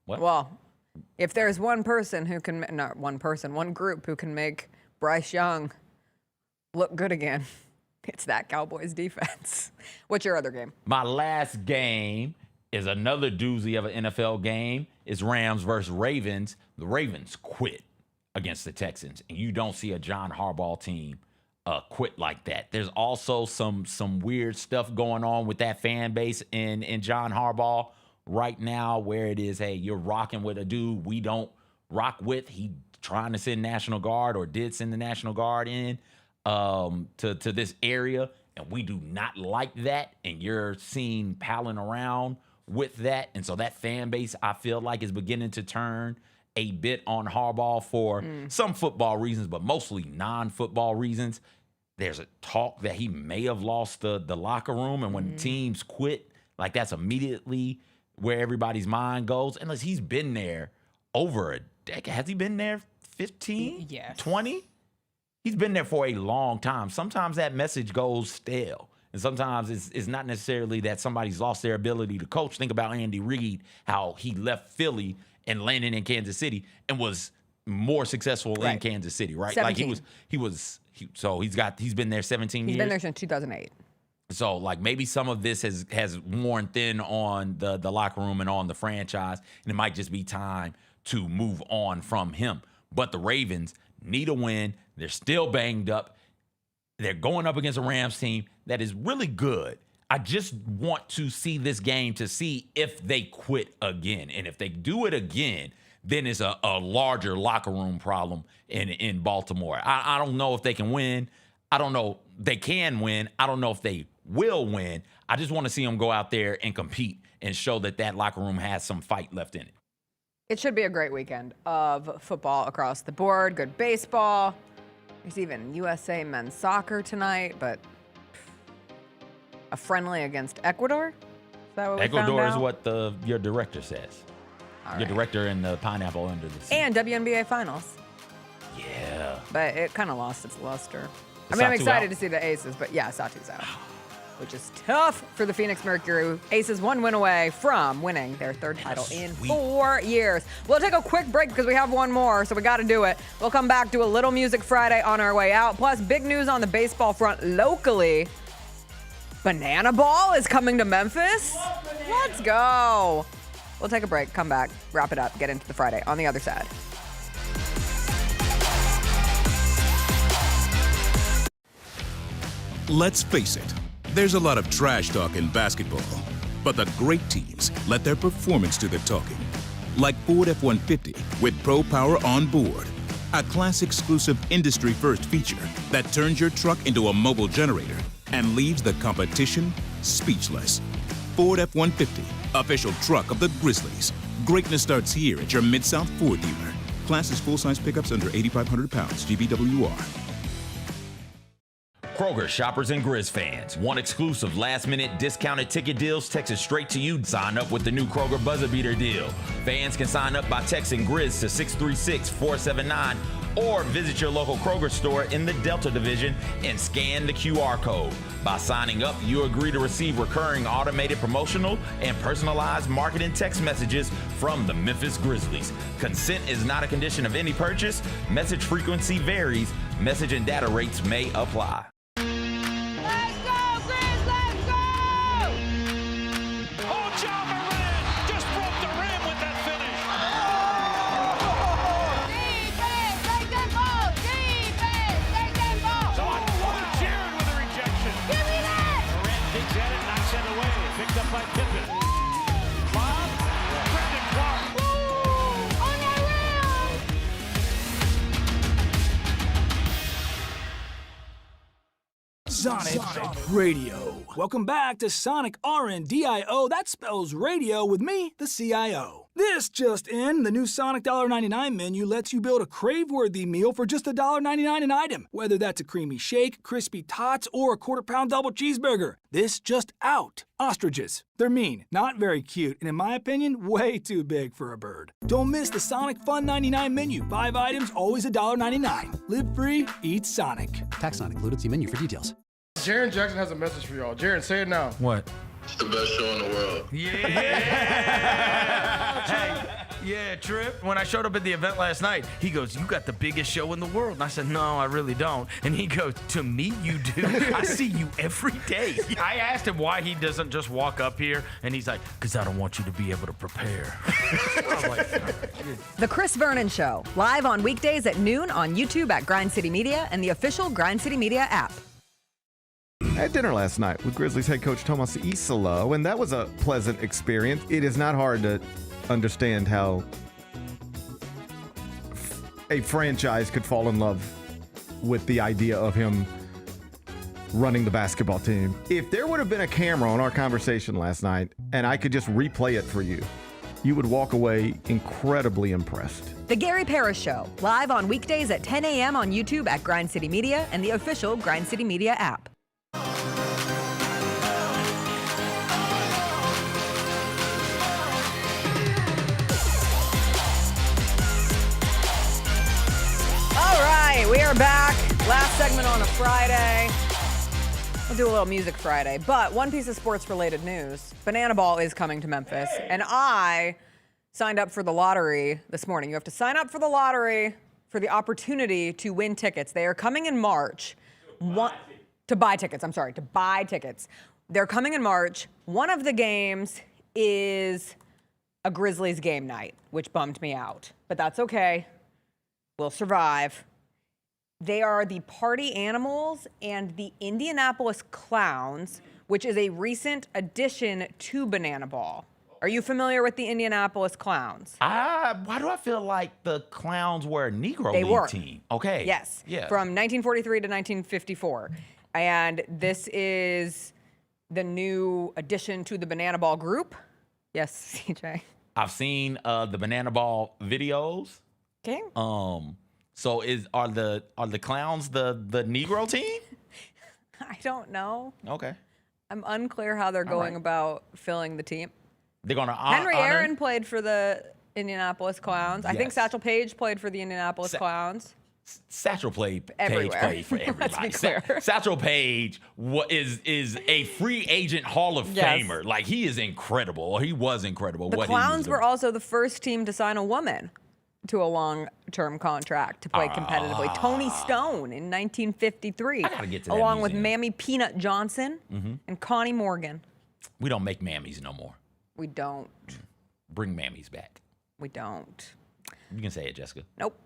What? Well, if there's one person who can, not one person, one group who can make Bryce Young look good again, it's that Cowboys defense. What's your other game? My last game is another doozy of an NFL game. It's Rams versus Ravens. The Ravens quit against the Texans, and you don't see a John Harbaugh team quit like that. There's also some weird stuff going on with that fan base in John Harbaugh right now, where it is, hey, you're rocking with a dude we don't rock with. He trying to send National Guard or did send the National Guard in to this area, and we do not like that, and you're seen palling around with that. And so that fan base, I feel like, is beginning to turn a bit on Harbaugh for some football reasons, but mostly non-football reasons. There's a talk that he may have lost the locker room, and when teams quit, like that's immediately where everybody's mind goes. Unless he's been there over a decade. Has he been there 15? Yes. 20? He's been there for a long time. Sometimes that message goes stale. And sometimes it's not necessarily that somebody's lost their ability to coach. Think about Andy Reid, how he left Philly and landed in Kansas City and was more successful in Kansas City, right? 17. Like he's been there 17 years. He's been there since 2008. So, like, maybe some of this has worn thin on the locker room and on the franchise, and it might just be time to move on from him. But the Ravens need a win. They're still banged up. They're going up against a Rams team that is really good. I just want to see this game to see if they quit again. And if they do it again, then it's a larger locker room problem in Baltimore. I don't know if they can win. I don't know they can win. I don't know if they will win. I just want to see them go out there and compete and show that locker room has some fight left in it. It should be a great weekend of football across the board. Good baseball. There's even USA men's soccer tonight, but a friendly against Ecuador? Is that what we found Ecuador is out? what your director says. Your director in the pineapple under the sea. And WNBA finals. Yeah. But it kind of lost its luster. Is I'm Satu excited out? to see the Aces, but yeah, Satu's out. Which is tough for the Phoenix Mercury. Aces 1 win away from winning their third title in 4 years. We'll take a quick break because we have one more, so we got to do it. We'll come back, do a little Music Friday on our way out. Plus, big news on the baseball front locally. Banana Ball is coming to Memphis. Let's go. We'll take a break, come back, wrap it up, get into the Friday on the other side. Let's face it, there's a lot of trash talk in basketball, but the great teams let their performance do the talking. Like Ford F-150 with Pro Power on board, a class-exclusive industry-first feature that turns your truck into a mobile generator and leaves the competition speechless. Ford F-150, official truck of the Grizzlies. Greatness starts here at your Mid-South Ford dealer. Class is full-size pickups under 8,500 pounds, GVWR. Kroger shoppers and Grizz fans. Want exclusive last-minute discounted ticket deals texted straight to you? Sign up with the new Kroger Buzzer Beater deal. Fans can sign up by texting Grizz to 636-479 or visit your local Kroger store in the Delta Division and scan the QR code. By signing up, you agree to receive recurring automated promotional and personalized marketing text messages from the Memphis Grizzlies. Consent is not a condition of any purchase. Message frequency varies. Message and data rates may apply. Let's go, Grizz, let's go! Oh, Ja Morant just broke the rim with that finish. Defense, take that ball! Defense, take that ball! Jared with a rejection. Give me that! Morant digs at it, knocks it away. Picked up by Pippen. Bob, Brandon Clark. On that Sonic Radio. Welcome back to Sonic RNDIO. That spells radio with me, the CIO. This just in, the new Sonic $1.99 menu lets you build a crave-worthy meal for just $1.99 an item. Whether that's a creamy shake, crispy tots, or a quarter-pound double cheeseburger. This just out. Ostriches. They're mean, not very cute, and in my opinion, way too big for a bird. Don't miss the Sonic Fun 99 menu. 5 items, always $1.99. Live free, eat Sonic. Tax not included. See menu for details. Jaxson has a message for y'all. Jaron, say it now. What? It's the best show in the world. Yeah, Trip. When I showed up at the event last night, he goes, "You got the biggest show in the world." And I said, "No, I really don't." And he goes, "To me, you do. I see you every day." I asked him why he doesn't just walk up here, and he's like, "Because I don't want you to be able to prepare." I was like, The Chris Vernon Show, live on weekdays at noon on YouTube at Grind City Media and the official Grind City Media app. I had dinner last night with Grizzlies head coach Tomas Isolo, and that was a pleasant experience. It is not hard to understand how a franchise could fall in love with the idea of him running the basketball team. If there would have been a camera on our conversation last night and I could just replay it for you, you would walk away incredibly impressed. The Gary Parrish Show, live on weekdays at 10 a.m. on YouTube at Grind City Media and the official Grind City Media app. We are back. Last segment on a Friday. We'll do a little Music Friday, but one piece of sports-related news. Banana Ball is coming to Memphis, and I signed up for the lottery this morning. You have to sign up for the lottery for the opportunity to win tickets. They are coming in March. To buy tickets. They're coming in March. One of the games is a Grizzlies game night, which bummed me out, but that's okay. We'll survive. They are the Party Animals and the Indianapolis Clowns, which is a recent addition to Banana Ball. Are you familiar with the Indianapolis Clowns? Why do I feel like the Clowns were a Negro League team? Okay. Yes. Yeah. From 1943 to 1954. And this is the new addition to the Banana Ball group. Yes, CJ. I've seen the Banana Ball videos. Okay. So are the Clowns the Negro team? I don't know. Okay. I'm unclear how they're going about filling the team. They're gonna Henry Aaron played for the Indianapolis Clowns. I think Yes. Satchel Paige played for the Indianapolis Clowns. Satchel Paige Everywhere. played for everybody. Let's be clear. Satchel Paige is a free agent Hall of Yes. Famer. Like, he is incredible. He was incredible. The what he was Clowns doing. were also the first team to sign a woman to a long-term contract to play competitively. Toni Stone in 1953. I gotta get to that along with museum. Mammy Peanut Johnson and Connie Morgan. We don't make mammies no more. We don't. Bring mammies back. We don't. You can say it, Jessica. Nope.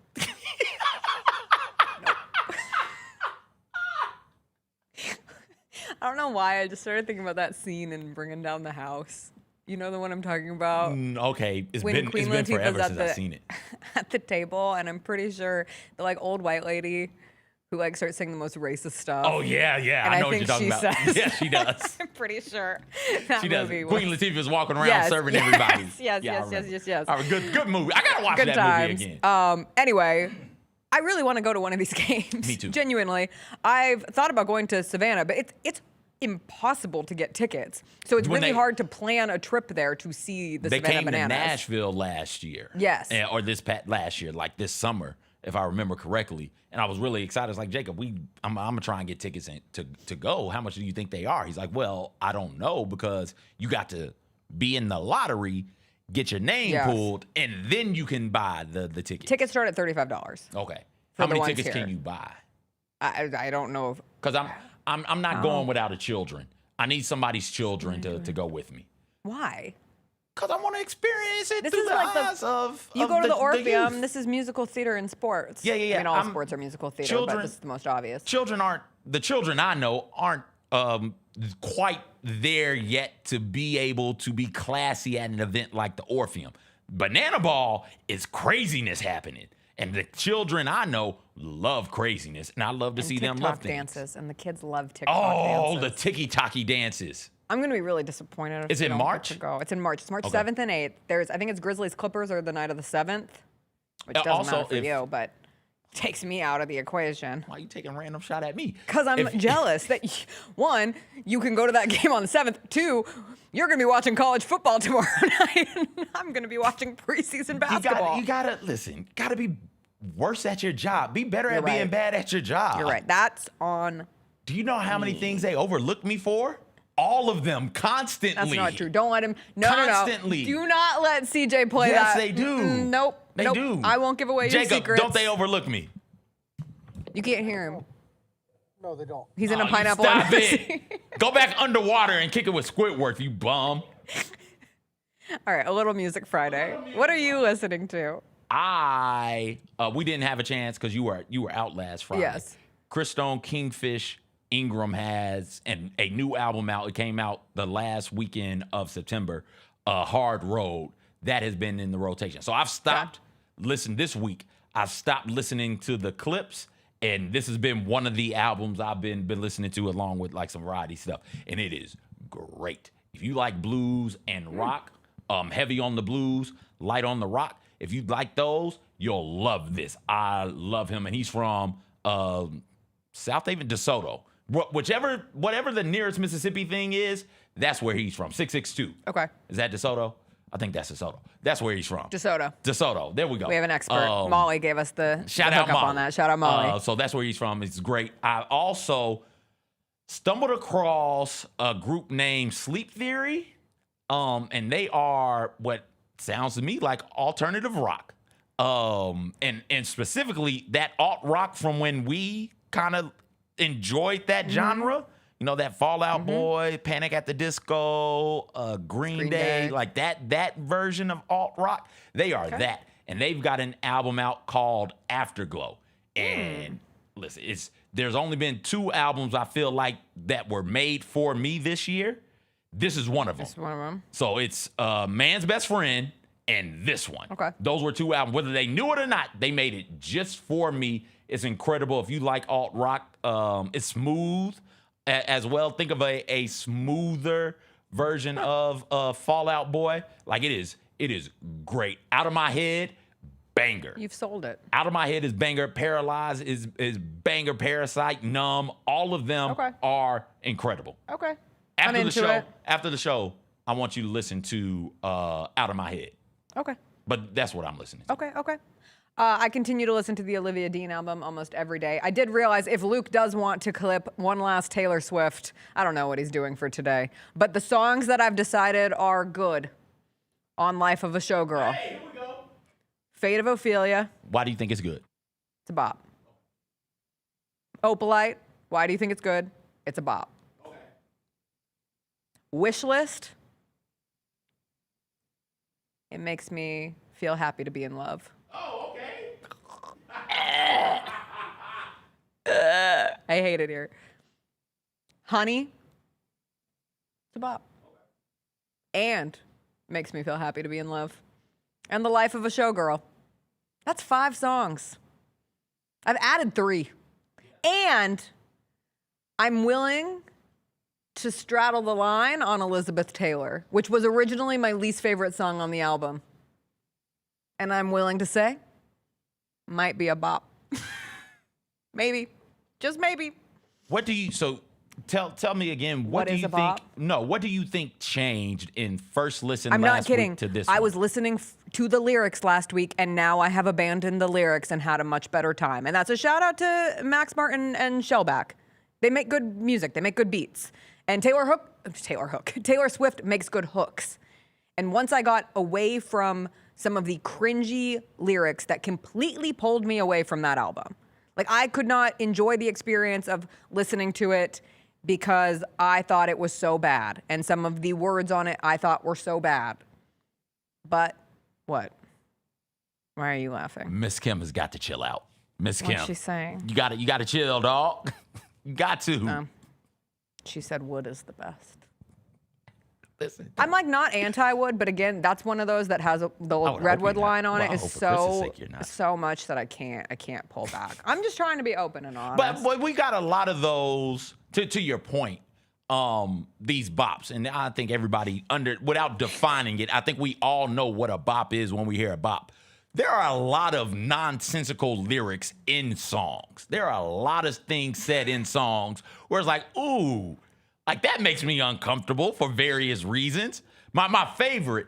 I don't know why. I just started thinking about that scene in Bringing Down the House. You know the one I'm talking about? Okay, it's When been Queen forever Latifah's since I've seen it. At the table, and I'm pretty sure the old white lady who starts saying the most racist stuff. Oh yeah, And I know what you're talking about. Says, Yeah, she does. I'm pretty sure that She does. movie Queen was- Latifah is walking around Yes, serving yes, everybody. Yes, Yeah, I yes, remember. yes. All right, good movie. I gotta watch Good that times. movie again. Anyway, I really want to go to one of these games. Me too. Genuinely, I've thought about going to Savannah, but it's impossible to get tickets. So it's When really they- hard to plan a trip there to see the They Savannah came Bananas. to Nashville last year. Yes. Or last year, like this summer, if I remember correctly. And I was really excited. It's like, Jacob, I'm gonna try and get tickets to go. How much do you think they are? He's like, well, I don't know, because you got to be in the lottery, get your name Yes. pulled, and then you can buy the ticket. Tickets start at $35. Okay. For How the many ones tickets here. can you buy? I don't know if Because I'm not How? going without a children. I need somebody's children to go with me. why. Because I want to experience it This through is the like eyes the of you go to the Orpheum. youth. This is musical theater and sports. Yeah. I mean, all I'm- sports are musical theater, children- but this is the most obvious. The children I know aren't quite there yet to be able to be classy at an event like the Orpheum. Banana Ball is craziness happening. And the children I know love craziness. And I love to And see them TikTok love things. dances, and the kids love TikTok Oh, dances. the ticky-tacky dances. I'm gonna be really disappointed if Is we it don't get March? to go. It's in March. It's March Okay. 7th and 8th. I think it's Grizzlies Clippers are the night of the 7th, which doesn't Also, matter for if- you, but takes me out of the equation. Why are you taking a random shot at me? Because I'm jealous that, one, you can go to that game on the 7th. Two, you're going to be watching college football tomorrow night. And I'm going to be watching preseason basketball. You gotta listen. Gotta be worse at your job. Be better You're at being right. bad at your job. You're right. That's on. Do you know how many things they overlooked me for? All of them, constantly. That's not true. Don't let him. No, Constantly. no. Do not let CJ play Yes, that. they do. Nope. They nope. do. I won't give away your Jacob, secrets. don't they overlook me? You can't hear him. No, they don't. He's in a Oh, you pineapple. Stop embassy. it. Go back underwater and kick it with Squidward, you bum. All right, a little Music Friday. What are you listening to? We didn't have a chance because you were out last Friday. Yes. Chris Stone, Kingfish, Ingram has a new album out. It came out the last weekend of September. Hard Road. That has been in the rotation. So I've stopped listening this week. I've stopped listening to the clips, and this has been one of the albums I've been listening to along with like some variety stuff, and it is great. If you like blues and rock, heavy on the blues, light on the rock, if you like those, you'll love this. I love him, and he's from South Haven, DeSoto. Whatever the nearest Mississippi thing is, that's where he's from. 662. Okay. Is that DeSoto? I think that's DeSoto. That's where he's from. DeSoto. DeSoto. There we go. We have an expert. Molly gave us the Shout the out hookup Molly. on that. Shout out Molly. So that's where he's from. It's great. I also stumbled across a group named Sleep Theory, and they are what sounds to me like alternative rock, and specifically that alt rock from when we kind of enjoyed that genre. You know, that Fall Out Boy, Panic at the Disco, Green Day, like that version of alt rock. They are that, and they've got an album out called Afterglow. And listen, there's only been 2 albums I feel like that were made for me this year. This is one of them. This is one of them. So it's Man's Best Friend and this one. Okay. Those were 2 albums. Whether they knew it or not, they made it just for me. It's incredible. If you like alt rock, it's smooth as well. Think of a smoother version of Fall Out Boy. Like it is great. Out of My Head, banger. You've sold it. Out of My Head is banger. Paralyzed is banger. Parasite, Numb, all of them are incredible. Okay. After the show, I want you to listen to Out of My Head. Okay. But that's what I'm listening to. Okay. I continue to listen to the Olivia Dean album almost every day. I did realize if Luke does want to clip one last Taylor Swift, I don't know what he's doing for today. But the songs that I've decided are good on Life of a Showgirl. Hey, here we go. Fate of Ophelia. Why do you think it's good? It's a bop. Opalite. Why do you think it's good? It's a bop. Okay. Wish List. It makes me feel happy to be in love. Oh, okay. I hate it here. Honey. It's a bop. And makes me feel happy to be in love. And The Life of a Showgirl. That's 5 songs. I've added 3. And I'm willing to straddle the line on Elizabeth Taylor, which was originally my least favorite song on the album. And I'm willing to say, might be a bop. Maybe. Just maybe. What do you, so tell me again, what do you think, what do you think changed in first listen I'm last not kidding. week to this I one? was listening to the lyrics last week, and now I have abandoned the lyrics and had a much better time. And that's a shout out to Max Martin and Shellback. They make good music. They make good beats. And Taylor Swift makes good hooks. And once I got away from some of the cringy lyrics that completely pulled me away from that album. Like, I could not enjoy the experience of listening to it because I thought it was so bad. And some of the words on it I thought were so bad. But what? Why are you laughing? Miss Kim has got to chill out. Miss Kim. What's she saying? You got to chill, dog. You got to. She said wood is the best. Listen. I'm like not anti-wood, but again, that's one of those that has the redwood line on it is so much that I can't pull back. I'm just trying to be open and honest. But we got a lot of those, to your point, these bops. And I think everybody without defining it, I think we all know what a bop is when we hear a bop. There are a lot of nonsensical lyrics in songs. There are a lot of things said in songs where it's like, ooh, like that makes me uncomfortable for various reasons. My favorite,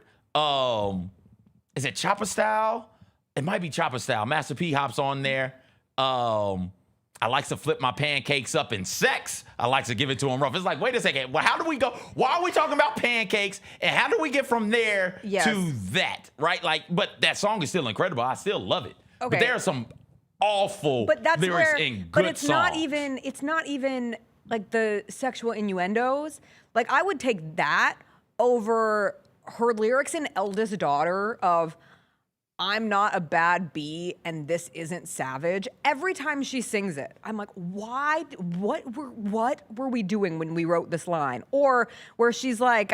is it Chopper Style? It might be Chopper Style. Master P hops on there. I like to flip my pancakes up in sex. I like to give it to him rough. It's like, wait a second. Well, how do we go? Why are we talking about pancakes? And how do we get from there to that? Right? Like, but that song is still incredible. I still love it. Okay. But there are some awful lyrics in good songs. But it's not even like the sexual innuendos. Like, I would take that over her lyrics in Eldest Daughter of I'm not a bad bee and this isn't savage. Every time she sings it, I'm like, why? What were we doing when we wrote this line? Or where she's like,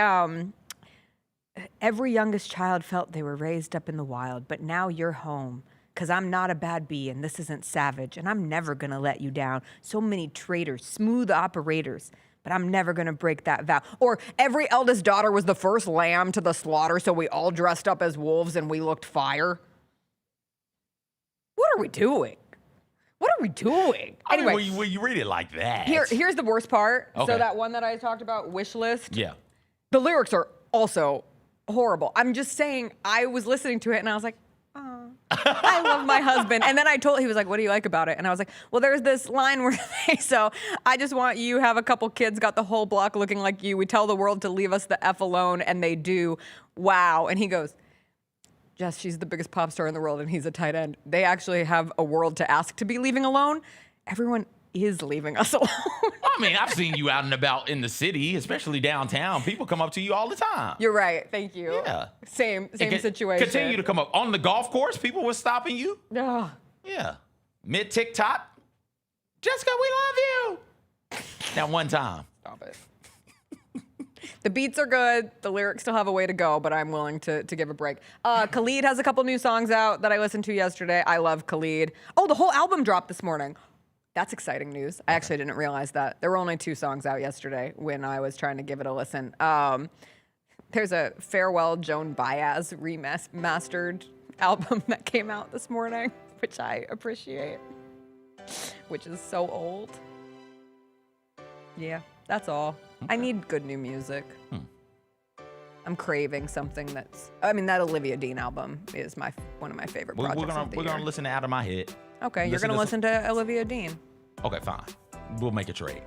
every youngest child felt they were raised up in the wild, but now you're home. Because I'm not a bad bee and this isn't savage and I'm never going to let you down. So many traitors, smooth operators, but I'm never going to break that vow. Or every eldest daughter was the first lamb to the slaughter, so we all dressed up as wolves and we looked fire. What are we doing? What are we doing? Anyway, I mean, when you read it like that. Here's the worst part. Okay. So that one that I talked about, Wish List. Yeah. The lyrics are also horrible. I'm just saying, I was listening to it and I was like, oh. I love my husband. And then he was like, what do you like about it? And I was like, well, there's this line where so I just want you have a couple kids, got the whole block looking like you. We tell the world to leave us the F alone, and they do. Wow. And he goes, Jess, she's the biggest pop star in the world, and he's a tight end. They actually have a world to ask to be leaving alone. Everyone is leaving us alone. I mean, I've seen you out and about in the city, especially downtown. People come up to you all the time. You're right. Thank you. Yeah. Same situation. Continue to come up. On the golf course, people were stopping you. Oh. Yeah. Mid-TikTok. Jessica, we love you. That one time. Stop it. The beats are good. The lyrics still have a way to go, but I'm willing to give a break. Khalid has a couple new songs out that I listened to yesterday. I love Khalid. Oh, the whole album dropped this morning. That's exciting news. I actually didn't realize that. There were only 2 songs out yesterday when I was trying to give it a listen. There's a Farewell Joan Baez remastered album that came out this morning, which I appreciate, which is so old. Yeah, that's all. I need good new music. I'm craving something that Olivia Dean album is one of my favorite projects of the year. We're gonna listen to Out of My Head. Okay, you're gonna listen to Olivia Dean. Okay, fine. We'll make a trade.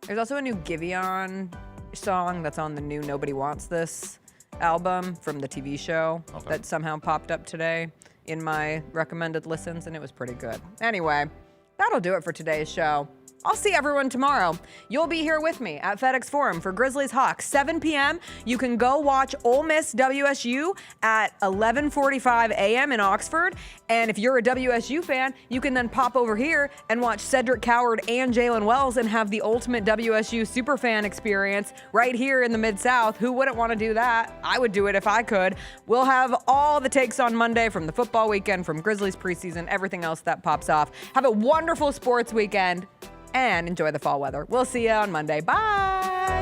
There's also a new Giveon song that's on the new Nobody Wants This album from the TV show that somehow popped up today in my recommended listens, and it was pretty good. Anyway, that'll do it for today's show. I'll see everyone tomorrow. You'll be here with me at FedEx Forum for Grizzlies Hawks, 7 p.m. You can go watch Ole Miss WSU at 11:45 a.m. in Oxford. And if you're a WSU fan, you can then pop over here and watch Cedric Coward and Jalen Wells and have the ultimate WSU superfan experience right here in the Mid-South. Who wouldn't want to do that? I would do it if I could. We'll have all the takes on Monday from the football weekend, from Grizzlies preseason, everything else that pops off. Have a wonderful sports weekend and enjoy the fall weather. We'll see you on Monday. Bye.